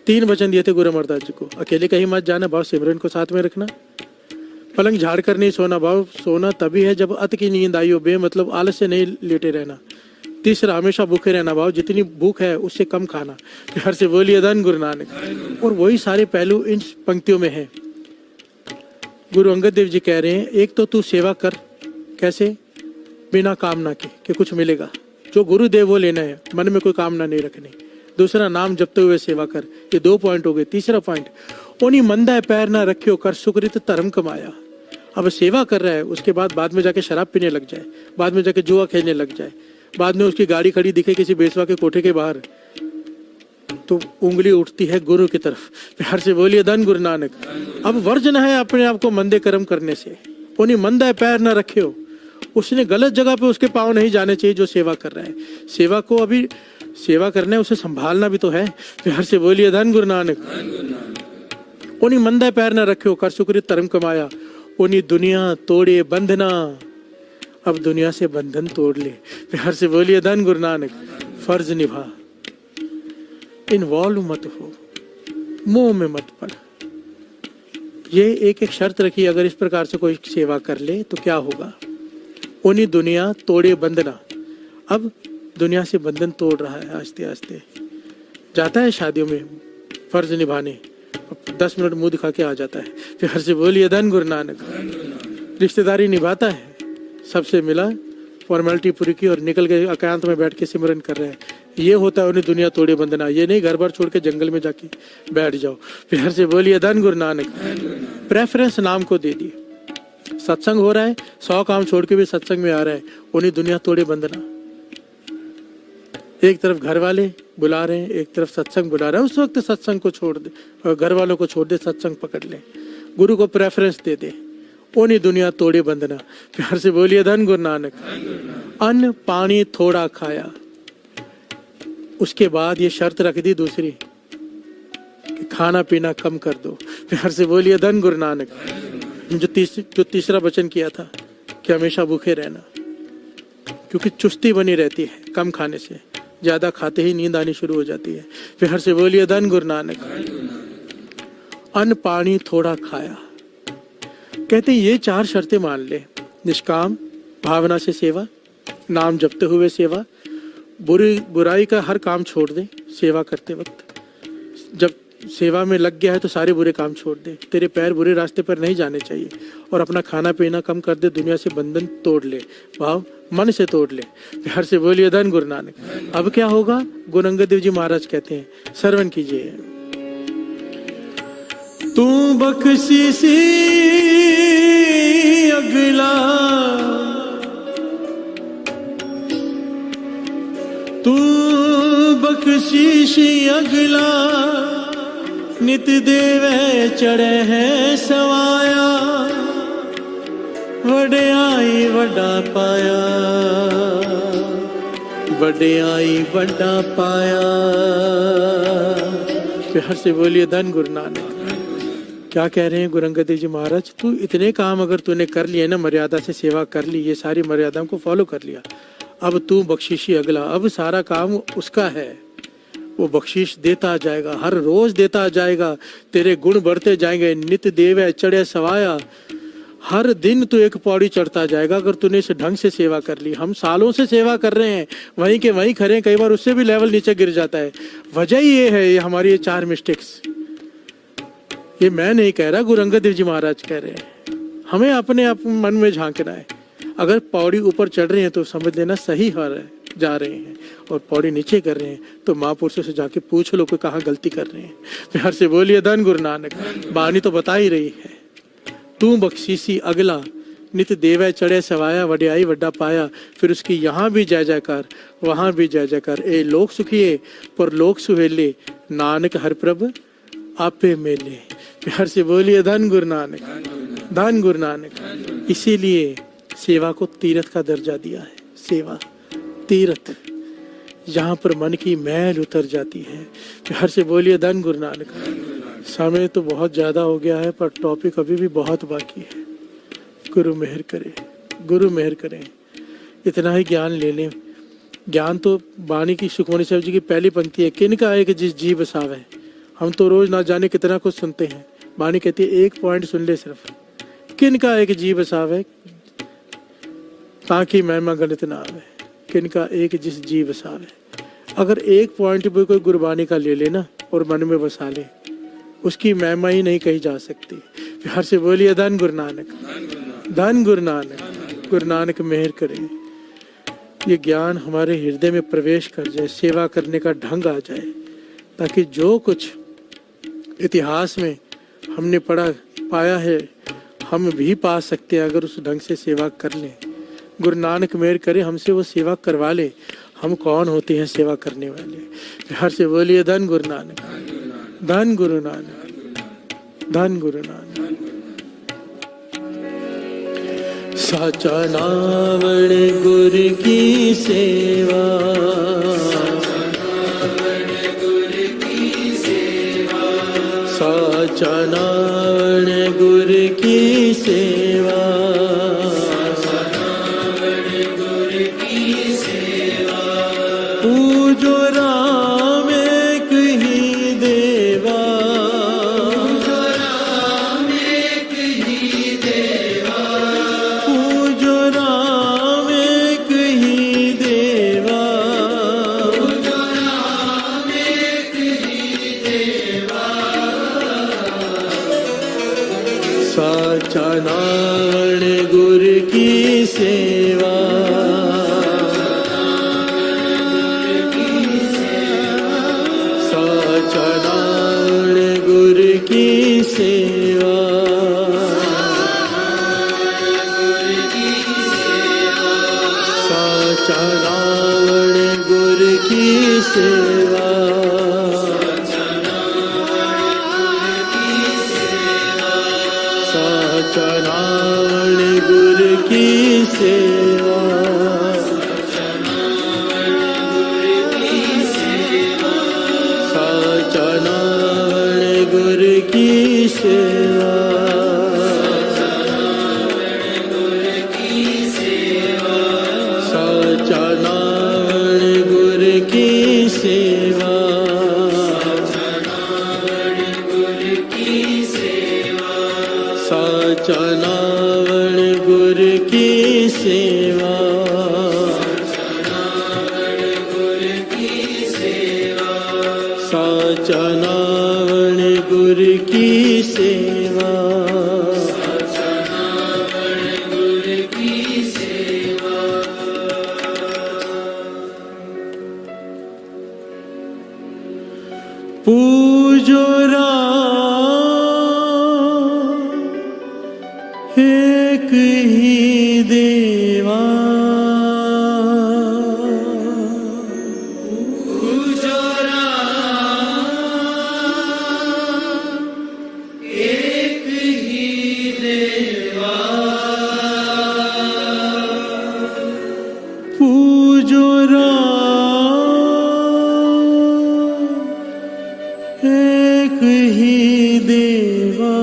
3 वचन दिए थे गुरु अमरदास जी को। अकेले कहीं मत जाना, भाव सिमरन को साथ में रखना, पलंग झाड़ कर नहीं सोना, भाव सोना तभी है जब अत की नींद आई हो, बे मतलब आलस से नहीं लेटे रहना। तीसरा, हमेशा भूखे रहना, भाव जितनी भूख है उससे कम खाना। प्यार से बोलिए धन गुरु नानक। और वही सारे पहलू इन पंक्तियों में है। गुरु अंगद देव जी कह रहे हैं, एक तो तू सेवा कर, कैसे? बिना कामना के कि कुछ मिलेगा, जो गुरुदेव वो लेना है, मन में कोई कामना नहीं रखनी। दूसरा, नाम जपते हुए सेवा कर। ये 2 पॉइंट हो गए। तीसरा पॉइंट, ओनी मंदा पैर ना रखियो, कर सुकृत धर्म कमाया। अब सेवा कर रहा है, उसके बाद में जाके शराब पीने लग जाए, बाद में जाके जुआ खेलने लग जाए, बाद में उसकी गाड़ी खड़ी दिखे किसी बेसवा के कोठे के बाहर, तो उंगली उठती है गुरु की तरफ। प्यार से बोलिए धन गुरु नानक। अब वर्जन है अपने आप को मंदे कर्म करने से। ओनी मंदा पैर ना रखियो, उसने गलत जगह पे उसके पाँव नहीं जाने चाहिए जो सेवा कर रहा है। सेवा को अभी सेवा करना है, उसे संभालना भी तो है। प्यार से बोलिए धन गुरु नानक। ओनी मंदा पैर ना रखियो, कर सुकृत धर्म कमाया। ओनी दुनिया तोड़े बंधना, अब दुनिया से बंधन तोड़ ले। प्यार से बोलिए धन गुरु नानक। फर्ज निभा, इन्वॉल्व मत हो, मोह में मत पड़। ये एक शर्त रखी, अगर इस प्रकार से कोई सेवा कर ले तो क्या होगा? ओनी दुनिया तोड़े बंधना, अब दुनिया से बंधन तोड़ रहा है आस्ते आस्ते। जाता है शादियों में फर्ज निभाने, 10 मिनट मुंह दिखा के आ जाता है। प्यार से बोलिए धन गुरु नानक। रिश्तेदारी निभाता है, सबसे मिला, फॉर्मेलिटी पूरी की और निकल गए, एकांत में बैठ के सिमरन कर रहे हैं। ये होता है उन्हें दुनिया तोड़े बंधना। ये नहीं घर बार छोड़ के जंगल में जाके बैठ जाओ। प्यार से बोलिए धन गुरु नानक। प्रेफरेंस नाम को दे दी। सत्संग हो रहा है, 100 काम छोड़ के भी सत्संग में आ रहा है, उन्हें दुनिया तोड़े बंधना। एक तरफ घर वाले बुला रहे हैं, एक तरफ सत्संग बुला रहा है, उस वक्त सत्संग को छोड़ दे और घर वालों को छोड़ दे, सत्संग पकड़ ले, गुरु को प्रेफरेंस दे दे। ओनी दुनिया तोड़े बंधना। प्यार से बोलिए धन गुरु नानक। अन्न पानी थोड़ा खाया, उसके बाद ये शर्त रख दी दूसरी कि खाना पीना कम कर दो। प्यार से बोलिए धन गुरु नानक। जो तीसरा वचन किया था कि हमेशा भूखे रहना, क्योंकि चुस्ती बनी रहती है कम खाने से, ज्यादा खाते ही नींद आनी शुरू हो जाती है। प्यार से बोलिए धन गुरु नानक। अन्न पानी थोड़ा खाया, कहते ये 4 शर्तें मान ले। निष्काम भावना से सेवा, नाम जपते हुए सेवा, बुराई का हर काम छोड़ दे सेवा करते वक्त। जब सेवा में लग गया है तो सारे बुरे काम छोड़ दे, तेरे पैर बुरे रास्ते पर नहीं जाने चाहिए। और अपना खाना पीना कम कर दे, दुनिया से बंधन तोड़ ले, भाव मन से तोड़ ले। प्यार से बोलिए धन गुरु नानक। अब क्या होगा? गुरु अंगद देव जी महाराज कहते हैं, श्रवण कीजिए। तू बख्शीसी अगला, तू बख्शीसी अगला, नित देवे चढ़े है सवाया, वड्याई वड्डा पाया, वड्याई वड्डा पाया। प्यार से बोलिए धन गुरु नानक। क्या कह रहे हैं गुरु अंगद देव जी महाराज? तू इतने काम अगर तूने कर लिए ना, मर्यादा से सेवा कर ली, ये सारी मर्यादाओं को फॉलो कर लिया, अब तू बख्शीशी अगला, अब सारा काम उसका है, वो बख्शीश देता जाएगा, हर रोज देता जाएगा, तेरे गुण बढ़ते जाएंगे। नित देव चढ़े सवाया, हर दिन तू एक पौड़ी चढ़ता जाएगा अगर तूने इस ढंग से सेवा कर ली। हम सालों से सेवा कर रहे हैं, वहीं के वहीं खड़े हैं, कई बार उससे भी लेवल नीचे गिर जाता है। वजह ये है, ये हमारी ये 4 मिस्टेक्स। ये मैं नहीं कह रहा, गुरु अंगद देव जी महाराज कह रहे हैं। हमें अपने आप मन में झांकना है। अगर पौड़ी ऊपर चढ़ रहे हैं तो समझ लेना सही हो रहा है, जा रहे हैं, और पौड़ी नीचे कर रहे हैं तो महापुरुषों से जाके पूछ लो कि कहाँ गलती कर रहे हैं। प्यार से बोलिए धन गुरु नानक। बानी तो बता ही रही है, तू बख्शीसी अगला, नित देवै चढ़े सवाया, वड्याई वड्डा पाया। फिर उसकी यहाँ भी जय जयकार, वहाँ भी जय जयकार। ए लोक सुखिए पर लोक सुहेले, नानक हर प्रभ आपे मेले। प्यार से बोलिए धन गुरु नानक, धन गुरु नानक। इसीलिए सेवा को तीर्थ का दर्जा दिया है। सेवा तीर्थ, जहाँ पर मन की मैल उतर जाती है। प्यार से बोलिए धन गुरु नानक। समय तो बहुत ज्यादा हो गया है, पर टॉपिक अभी भी बहुत बाकी है। गुरु मेहर करे, गुरु मेहर करें। इतना ही ज्ञान ले लें। ज्ञान तो वाणी की सुखमणि साहब जी की पहली पंक्ति है, किनका है कि जिस जी बसावे। हम तो रोज ना जाने कितना कुछ सुनते हैं। वाणी कहती है एक पॉइंट सुन ले सिर्फ, किनका एक जी बसावे ताकि महिमा गणित ना आवे। किनका एक जिस जी बसावे। अगर एक पॉइंट भी कोई गुरबानी का ले लेना और मन में बसा ले, उसकी महिमा ही नहीं कही जा सकती। प्यार से बोलिए धन गुरु नानक, धन गुरु नानक। गुरु नानक मेहर करे, ये ज्ञान हमारे हृदय में प्रवेश कर जाए, सेवा करने का ढंग आ जाए, ताकि जो कुछ इतिहास में हमने पढ़ा पाया है हम भी पा सकते हैं अगर उस ढंग से सेवा कर लें। गुरु नानक मेहर करे, हमसे वो सेवा करवा ले। हम कौन होते हैं सेवा करने वाले? प्यार से बोलिए धन गुरु नानक, धन गुरु नानक, धन गुरु नानक। साचा नावण गुरु की सेवा, साचा नावण गुरु की सेवा, पूजो राम एक ही देवा, पूजो राम एक ही देवा, साचा नावण गुरु की सेवा, साचा नावण गुरु की सेवा, साचा नावण गुरु की सेवा, साचा नावण गुरु की सेवा, साचा नावण गुरु की सेवा, साचा नावण गुरु की सेवा, साचा नावण गुरु की सेवा, साचा नावण गुरु की सेवा, पूजो राम एक ही देवा, पूजो राम एक ही देवा, पूजो राम एक ही देवा,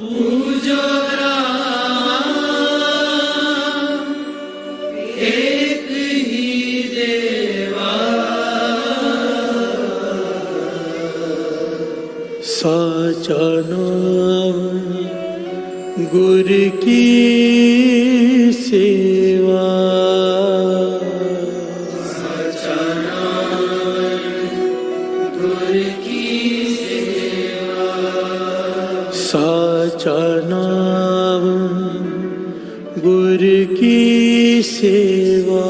पूजो राम एक ही देवा, साचा नाम गुरु की सेवा, साचा नाम गुरु की सेवा,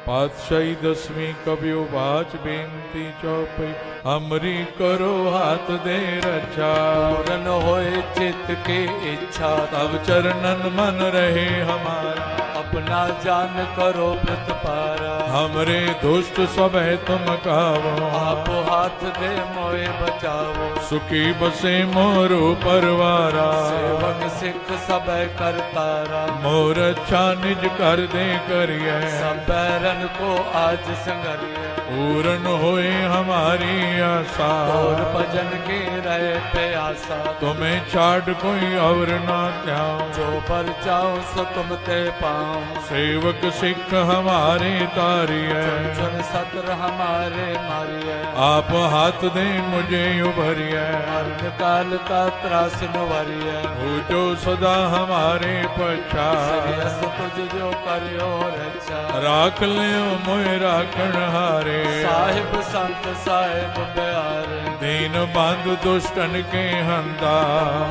पातशाही दसवीं कबियो बाच बेनती चौपई, हमरी करो हाथ दे रक्षा, पूरन होए चित्त के इच्छा, तब चरणन मन रहे हमारा, अपना जान करो व्रत पारा, हमरे दुष्ट सब है तुम कावो, आप हाथ दे मोए बचावो, सुखी बसे मोरो परवारा, सेवक सिख सब करतारा, मोर अच्छा निज कर दे करिए, सब बैरन को आज संगरिए, पूर्ण होए हमारी आशा। और भजन की रहे प्यासा, तुम्हें छाड़ कोई और ना त्याऊं। जो पर जाओ सो तुम ते पाऊं। सेवक सिख हमारे तारिए, चुन सतर हमारे मारिए। आप हाथ दे मुझे उभरिए। मरण काल का त्रास नवरिए। हो जो सदा हमारे पछा। श्रेयस तुझ जो करियो रक्षा। राख लियो मोह राखण हारे। साहिब संत साहिब प्यारे। दीन बंधु दुष्टन के हंदा।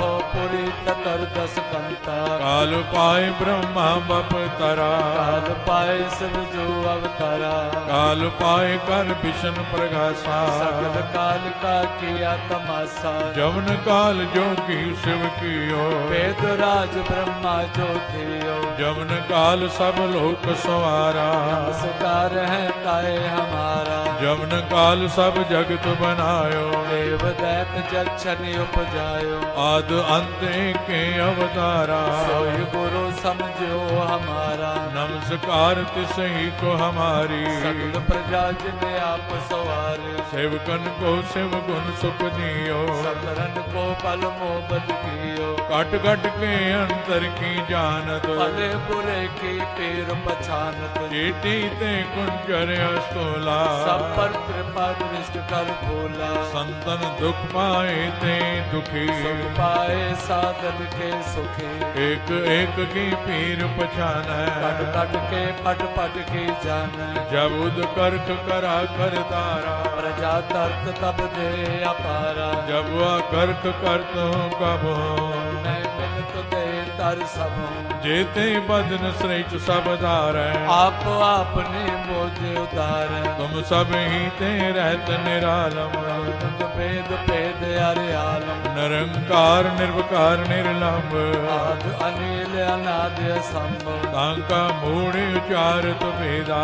हो पुरी ततर दस कंता। काल पाए ब्रह्मा बप तरा। काल पाए शिव जो अवतारा। काल पाए कर विष्णु प्रगासा। सगल काल का किया तमाशा। जवन काल जो की शिव कियो। वेद राज ब्रह्मा जो थियो। जवन काल सब लोक सवारा। नमस्कार है ताए हमारा। जवन काल सब जगत बनायो। देव दैत जक्षनि उपजायो। आद अंत के अवतारा। सोई गुरु समझो हमारा। नमस्कार तिसही को हमारी। सगल प्रजा जिने आप सवारे। सेवकन को शिव गुण सुख दियो। सकरन को पल मोहब्बत कियो। कट कट के अंतर की जानत। भले बुरे की पीर पछानत। चेटी ते कुंजर अस्तोला। सब पर कृपा दृष्ट कर भोला। संतन दुख पाए ते दुखी। सुख पाए साधन के सुखी। एक एक की पीर पछान कट कट के पट पट की जान। जब उद कर्क करा कर तारा। प्रजा तर्क तब दे अपारा। जब वह कर्क करत हूँ कब हो। मैं मिलत दे तर सब हूँ। जेते बदन श्रेष्ठ सब धार। आप आपने मोझे उतार। तुम सब ही ते रहत निरालम। तुम भेद भेद अरे आलम। निरंकार निर्विकार निर्लंब। आद अनिल अनाद असंभव। तांका मूढ़ उचारत भेदा।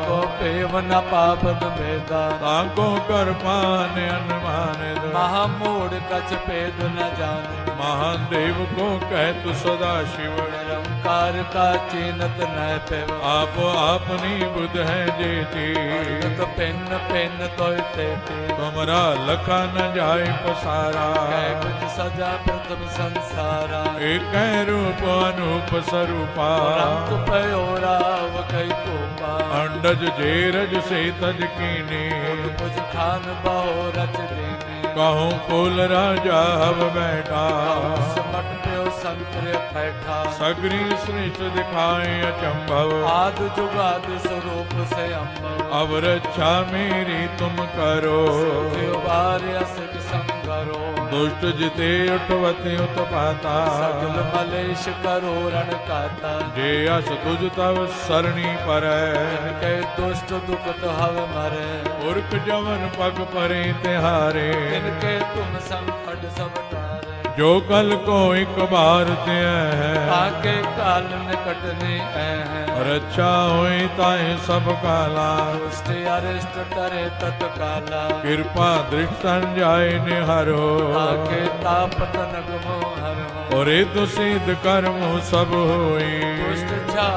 को पेव न पापद भेदा। तांको कर पान अनुमान। महामूढ़ कछ भेद न जान। महान देव को कहत सदा शिव। निरंकार का चीनत न पेव। आप आपनी बुध है जेती। तो पेन पेन तो तेती। तुमरा लखा न जाय पसारा। कैबज सजा प्रथम संसारा। एक रूप अनूप स्वरूपा। रंग पयोराव कई कोपा। अंडज जेरज से तज कीनी। मुझ खान बहु रच देने। कहूँ कुल राजा हव बैठा। समट प्यो संकर बैठा। सगरी श्रेष्ठ दिखाए अचंभव। आद जुगाद स्वरूप से अम्ब। अब रक्षा मेरी तुम करो। असिक संगरो। दुष्ट जिते उठवते उत्पाता। सगल मलेश करो रण काता। जे अस तुझ तव सरणी पर। इनके दुष्ट दुखत हव मरे। पुरख जवन पग परे तिहारे। इनके तुम संकट सब टारे। जो कल को एक बार ते है। आके काल निकटने है। रक्षा होए ताए सब काला। दुष्ट अरिष्ट तरे तत्काला। कृपा दृष्ट जाय निहारो। आके ताप तनक मोहर हो। और तो सिद्ध कर्म सब होई। दुष्ट छा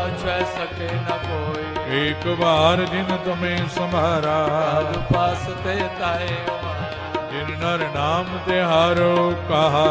सके न कोई। एक बार जिन तुम्हें संभारा। काल पास ते ताए उमारा। जिन नर नाम तिहारो कहा।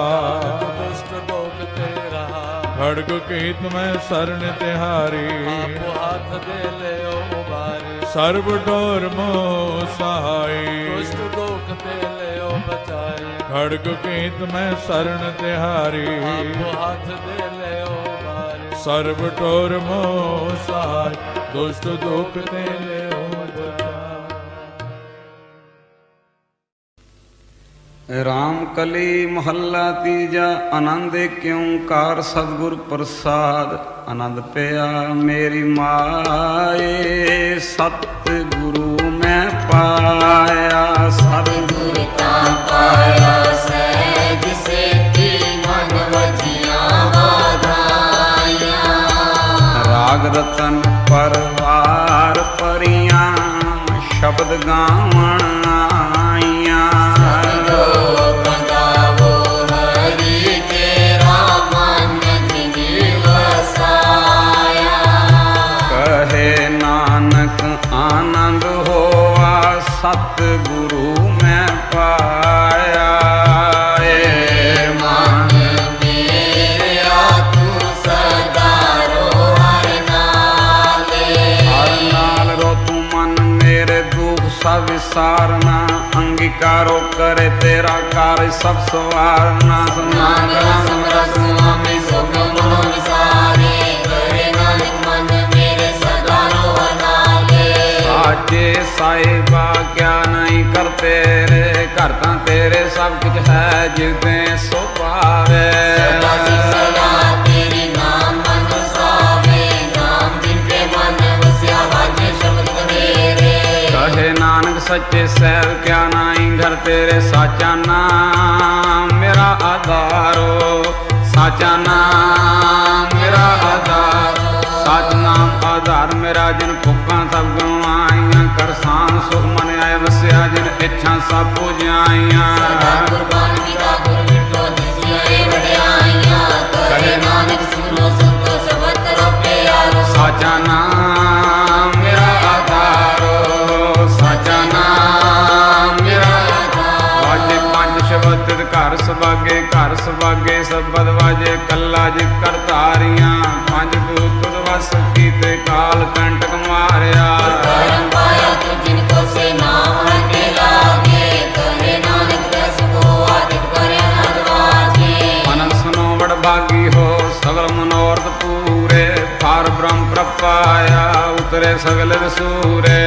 दुष्ट लोग ते रहा। खड़ग केत में शरण तिहारी। आप हाथ दे ले उबारी। सर्व डोर मोह सहाय। दुष्ट लोग ते ले बचाई। खड़ग केत में शरण तिहारी। आप हाथ दे ले उबारी। सर्व डोर मोह सहाय। दुष्ट दुख ते ले राम कली महला तीजा। आनंद क्योंकार सतगुर प्रसाद। आनंद पिया मेरी माए। सतगुरु मैं पाया। सतगुर का पाया सहज से मन वजिया वाधाया। राग रतन परवार परियां शब्द गावण आइया। कहे नानक आनंद होवा सतगुरु मैं पाया। ए मन मेरा तू सदा रो हर नाले। हर नाल रो तू मन मेरे दुख सब विसारना। अंगीकारो करे तेरा कार्य सब सवारना। नानक समरस स्वामी सुख मनो विसारे। करे नानक मन मेरे सदा रो हर नाले। साचे साहिबा क्या नहीं करते रे, करता तेरे सब कुछ है जिदे सो पावे। सदा सदा तेरी नाम मन सावे। नाम जिनके मन वस्या वाजे शब्द मेरे। कहे नानक सच्चे सैल क्या नहीं घर तेरे। साचा नाम मेरा आधारो। साचा नाम मेरा आधार। साच नाम आधार मेरा जिन फुका सब गवाइया। करसान सुख मन आए वस्या जिन इच्छा सब पूजाइया। कुर्बान पिता गुरु मिठो जिसियाए वड्याइया। करे नानक सुनो संतो सबत रो प्यारो। साचा नाम मेरा आधारो। साचा नाम मेरा वाजे पंज शब्द घर सुभागे। घर सुभागे शब्द वाजे कला जी कर तारियां। पंज दूत वस कीते काल कंटक मारिया। परम पाया तू जिनको से नाम हर के लागे। करे नानक दस को आदित करे अनवाजे। मन सुनो बड़ भागी हो सगल मनोरथ पूरे। पार ब्रह्म प्रपाया उतरे सगल सूरे।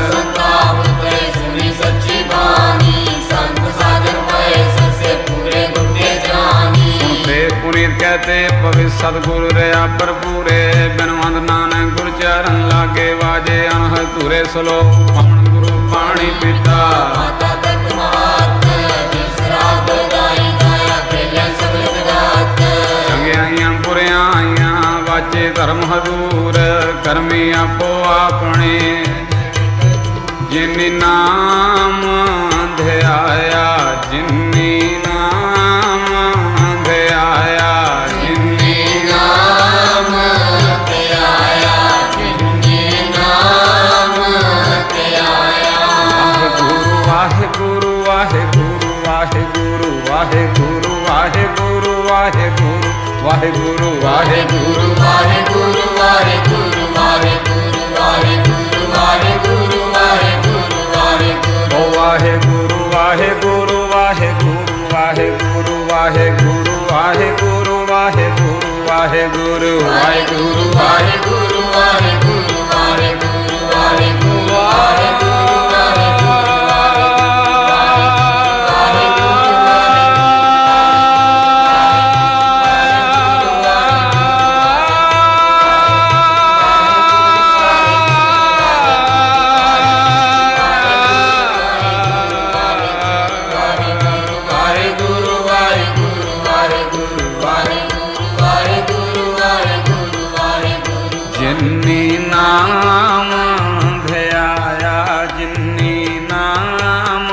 संताप उतरे सुनी सच्ची बानी। संत साधन पाए सबसे पूरे गुटे जानी। सुनते पुनीत कहते पवित्र सतगुरु रे पर पूरे। बिनवंत नानक गुरु चरण लागे वाजे अनहद तुरे सलोक पवन गुरु पाणी पिता। माता तक महात जिसराब गाई गाया खेले सगल जगत। चंगियाइयां बुरियाइयां वाजे धर्म हजूर। करमी आपो अपने जिन्नी नाम ध्याया। जिन्नी नाम ध्याया। जिन्नी नाम ते आया। जिन्नी नाम ते आया। वाहेगुरु वाहेगुरु वाहेगुरु वाहेगुरु वाहेगुरु वाहेगुरु वाहेगुरु वाहेगुरु वाहेगुरु वाहेगुरु वाहेगुरु वाहेगुरु वाहेगुरु वाहेगुरु वाहेगुरु वाहेगुरु। ओ वाहेगुरु वाहेगुरु वाहेगुरु वाहेगुरु वाहेगुरु वाहेगुरु वाहेगुरु वाहेगुरु वाहेगुरु वाहेगुरु वाहेगुरु वाहेगुरु वाहेगुरु वाहेगुरु। जिन्नी नाम ध्याया। जिन्नी नाम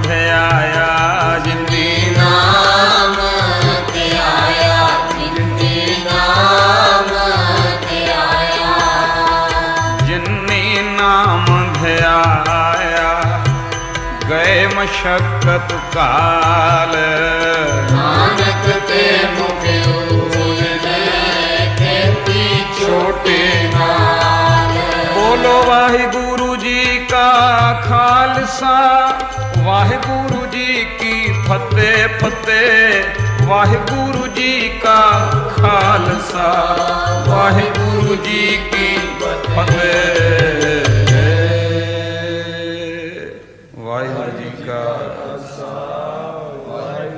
ध्याया। जिन्नी नाम ते आया। जिन्नी नाम ते आया। जिन्नी नाम ध्याया। गए मशक्कत काल। नानक ते मुख ऊल खेती छोटे नाल। बोलो वाहिगुरु जी का खालसा। वाहिगुरु जी की फतेह फतेह। वाहिगुरु जी का खालसा। वाहिगुरु जी की फतेह। वाहिगुरु जी का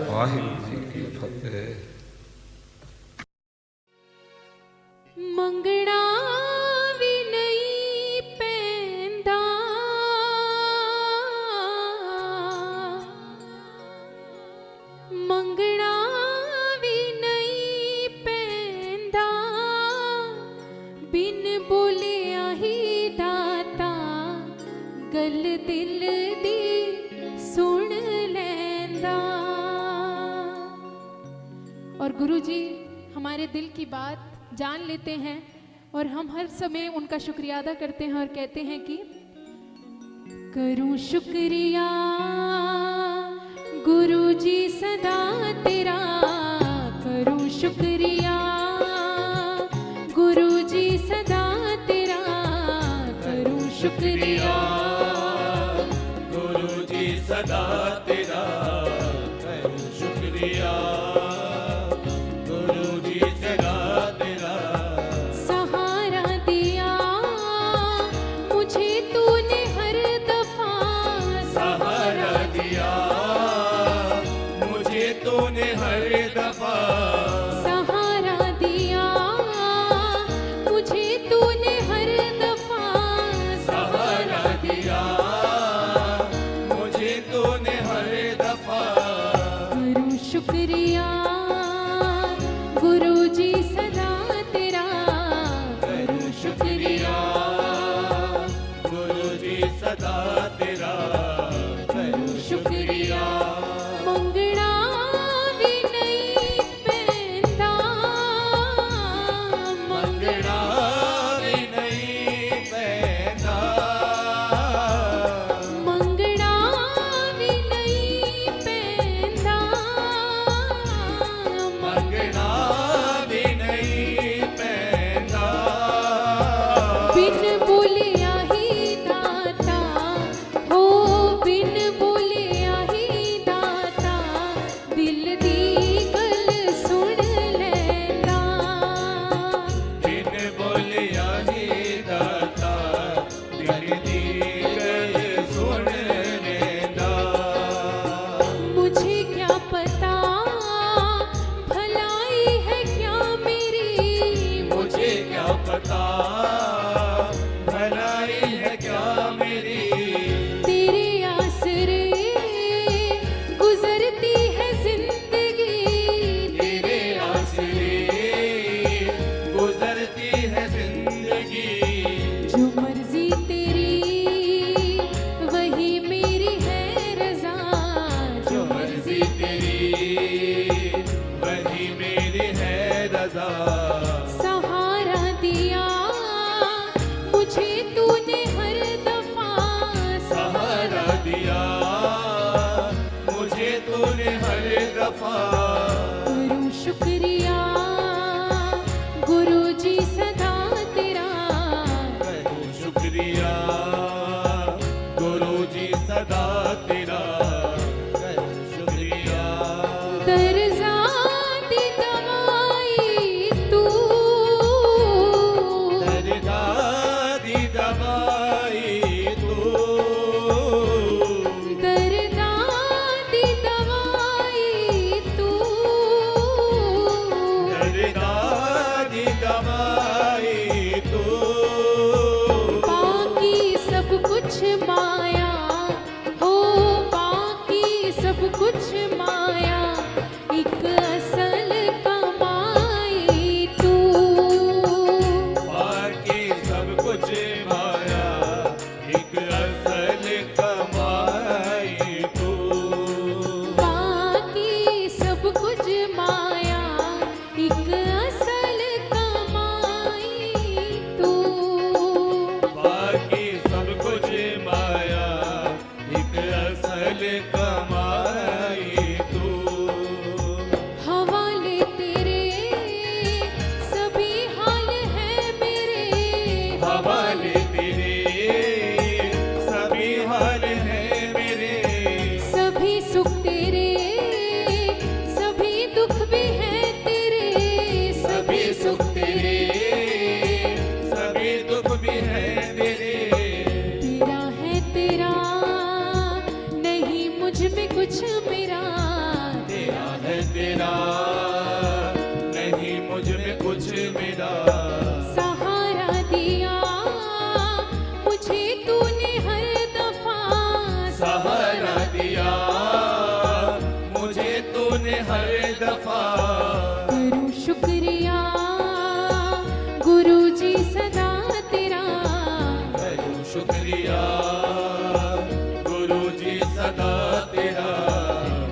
वाहिगुरु जी की फतेह। मंगना भी नहीं पैंदा। मंगना भी नहीं पैंदा। बिन बोलिया ही दाता गल दिल दी सुन लैंदा। और गुरु जी हमारे दिल की बात जान लेते हैं और हम हर समय उनका शुक्रिया अदा करते हैं और कहते हैं कि करूं शुक्रिया गुरु जी सदा तेरा, करूं शुक्रिया गुरु जी सदा तेरा, करूं शुक्रिया गुरु जी सदा तेरा, करूं शुक्रिया गुरु जी सदा तेरा। सहारा दिया मुझे तूने हर दफा, सहारा दिया मुझे तूने हर दफा, सहारा दिया मुझे तूने हर दफा, सहारा दिया मुझे तूने हर दफा। करूं शुक्रिया गुरु जी सदा तेरा, करूं शुक्रिया गुरु जी सदा तेरा, करूं शुक्रिया। मंगना भी नहीं पैंदा, मंगना भी नहीं पैंदा, मंगना भी नहीं पैंदा, मंगना भी नहीं पैंदा। बिन बोलिया ही दाता हो, बिन बोलिया ही दाता दिल दी गल सुन लैंदा, बिन बोलिया ही दाता दिल दी गल सुन लेंदा। मुझे क्या पता भलाई है क्या मेरी, मुझे क्या पता भलाई है क्या मेरी, तेरे आसरे गुजरती है जिंदगी, तेरे आसरे गुजरती है जिंदगी। जो मर्जी तेरी वही मेरी है रजा, जो मर्जी तेरी वही मेरी है रजा। सहारा दिया मुझे तूने हर दफा, सहारा दिया मुझे तूने हर दफा। करूं शुक्रिया गुरु जी सदा तेरा, करूं शुक्रिया गुरु जी सदा तेरा, करूं शुक्रिया। दर्जा दी दवाई तू, दर्दा दी दवाई तू, दर्दा दी दवाई तू, दर्दा दी दवाई तू। बाकी सब कुछ माया हो, बाकी सब कुछ माया, एक असल कमाई तू, बाकी सब कुछ माया, एक असल कमाई तू। बाकी सब कुछ माया, एक असल कमाई तू, बाकी सब कुछ माया, एक असल कमाई तू। हवाले तेरे सभी हाल है मेरे, हवाले तेरे सभी हाल है मेरे, सभी सुख तेरे सभी दुख भी है तेरे, सभी सुख तेरे सभी दुख भी है तेरे। तेरा है तेरा नहीं मुझ में कुछ मेरा, तेरा है तेरा नहीं मुझ में कुछ मेरा। सहारा दिया मुझे तूने हर दफा, सहारा दिया मुझे तूने हर दफा। करूं शुक्रिया गुरु जी सदा तेरा, करूं शुक्रिया गुरु जी सदा तेरा,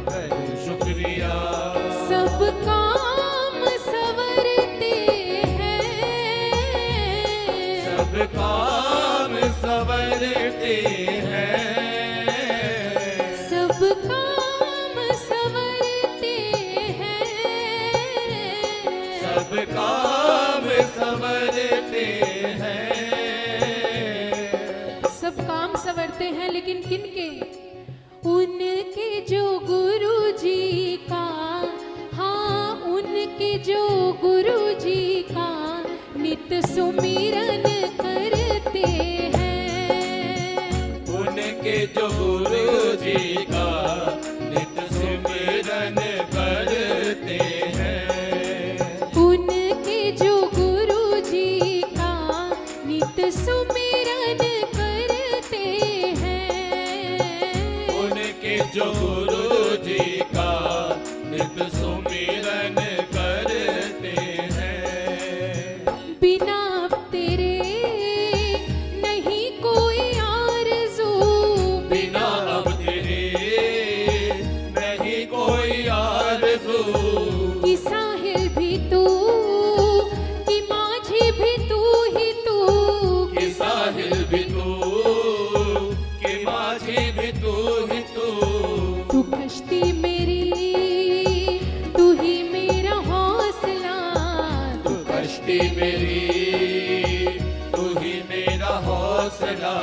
करूं शुक्रिया। सब काम सवरते हैं, सब काम संवरते हैं, संवरते हैं। सब काम संवरते हैं लेकिन किनके? उनके जो गुरु जी का, हाँ उनके जो गुरु जी का नित सुमिरन करते हैं। उनके जो गुरु जी का नित सुमिरन करते हैं। उनके जो गुरु जी का नित सुमिरन करते हैं। उनके जो गुरु जी का नित सुमिरन करते हैं। बिना तेरे नहीं कोई आरज़ू, बिना अब तेरे नहीं कोई आरज़ू। कि साहिल भी तू, कि माझी भी तू ही तू, कि साहिल भी तू, कि माझी भी तू ही तू। तू कश्ती मेरी, तू ही मेरा हौसला, तू कश्ती मेरी, तू ही मेरा हौसला।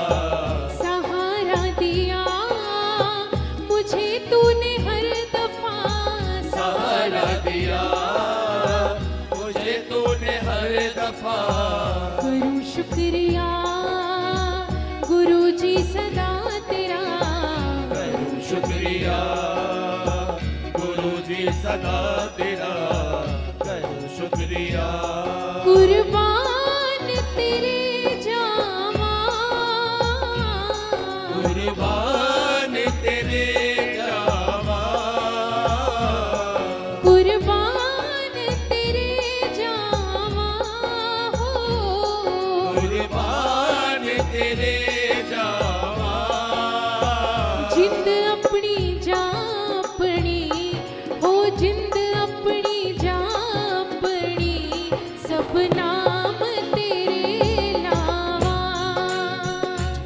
सहारा दिया मुझे तूने हर दफा, सहारा दिया मुझे तूने हर दफा। करूं शुक्रिया गुरु जी सदा तेरा, करूं शुक्रिया गुरु जी सदा तेरा। करूं शुक्रिया कुर्बान तेरे जावा, कुर्बान तेरे जावा। कुर्बान तेरे जावा हो, कुर्बान तेरे जावा। जिंद अपनी जा अपनी हो, जिंद अपनी जा अपनी, सब नाम तेरे लावा।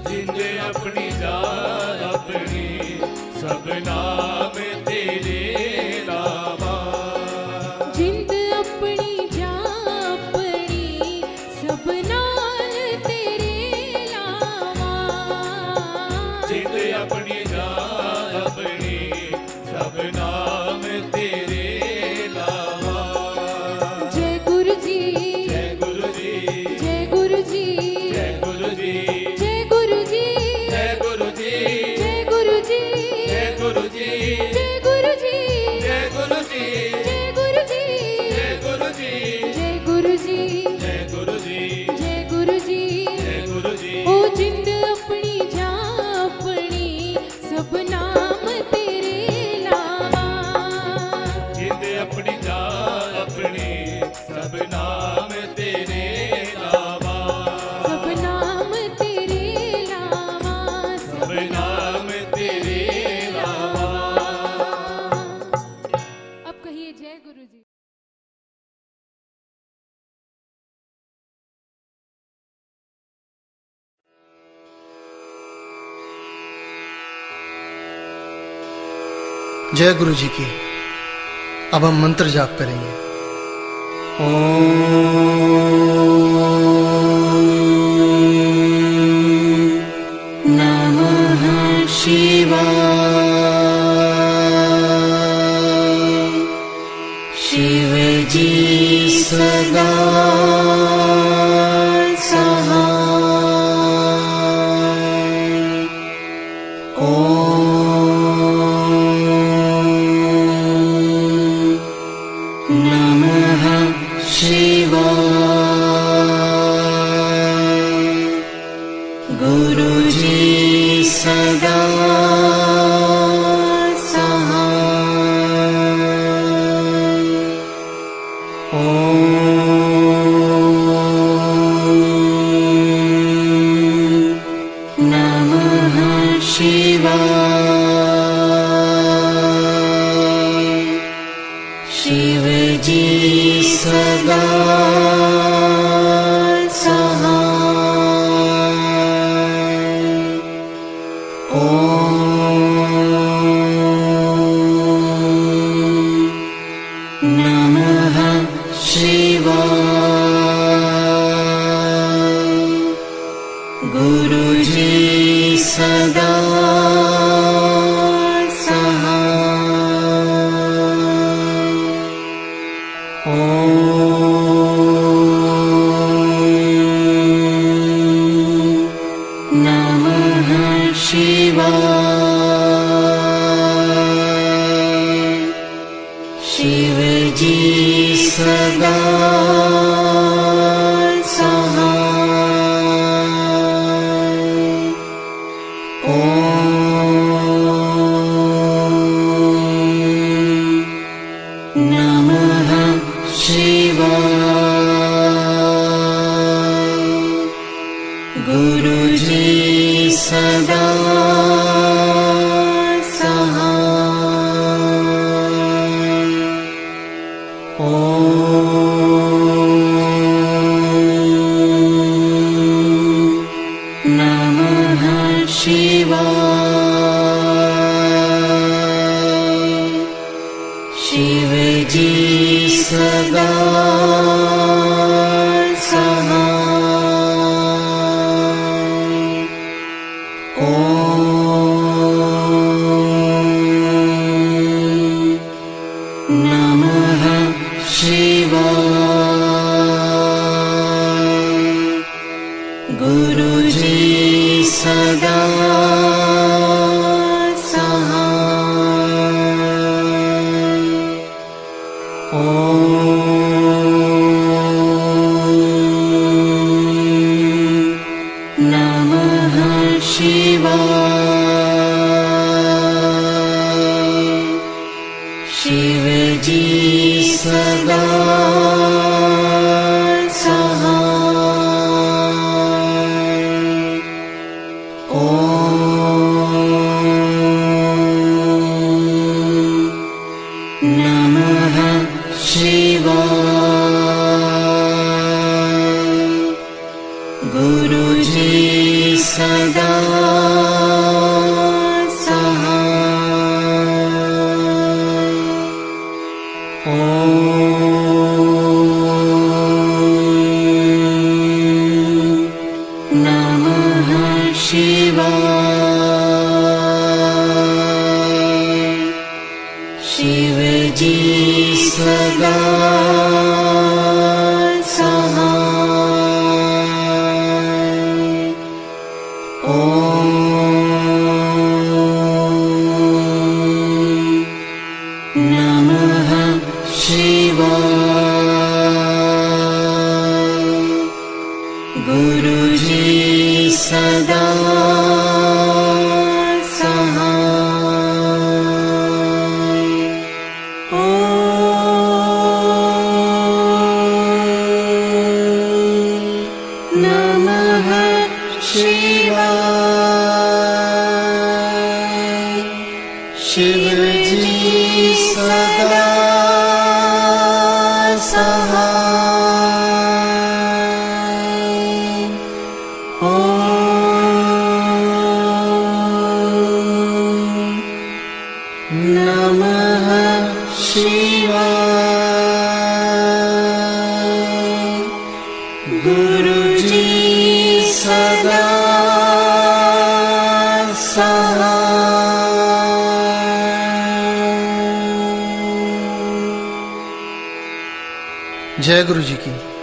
जिंद अपनी जान अपनी, सब नाम तेरे लावा। जिंद अपनी जा अपनी, सब नाम तेरे लावा। जिंद अपनी जान अपनी, सब नाम तेरे लावा। जय गुरु जी, जय गुरु जी, जय गुरु जी, जय गुरु जी, जय गुरु जी, जय गुरु जी, जय गुरु जी, जय गुरु जी, जय गुरु जी, जय गुरु जी, जय गुरु जी, जय गुरु जी, जय गुरु जी, जय गुरु जी, जय गुरु जी। जय गुरु जी। ओ जिंद अपनी जा अपनी, सब नाम तेरे लावा। जिंद अपनी जान अपनी, सब नाम तेरे लावा। सब नाम तेरे लावा, सब नाम तेरे लावा। अब कहिए जय गुरु जी। जय गुरु जी की। अब हम मंत्र जाप करेंगे। ओम नमः शिवाय। शिव जी सदा सहाय। नमः शिवाय। गुरुजी सदा सहाय। ओम नमः शिवाय। शिव जी सदा सहाय। गुरु जी सदा शिव जी सदा सहाय। ओम नमः शिवाय। गुरु जी सदा शिव जी सदा सहाय। ओम नमः शिवाय। गुरु जी सदा शिव जी सदा सहाय। ओम नमः शिवाय। गुरु जी सदा शिव जी सदा सहाय। ओम नमः शिवाय। गुरु जी सदा शिव जी सदा सहाय। ओम नमः शिवाय। गुरु जी सदा जय गुरु जी की।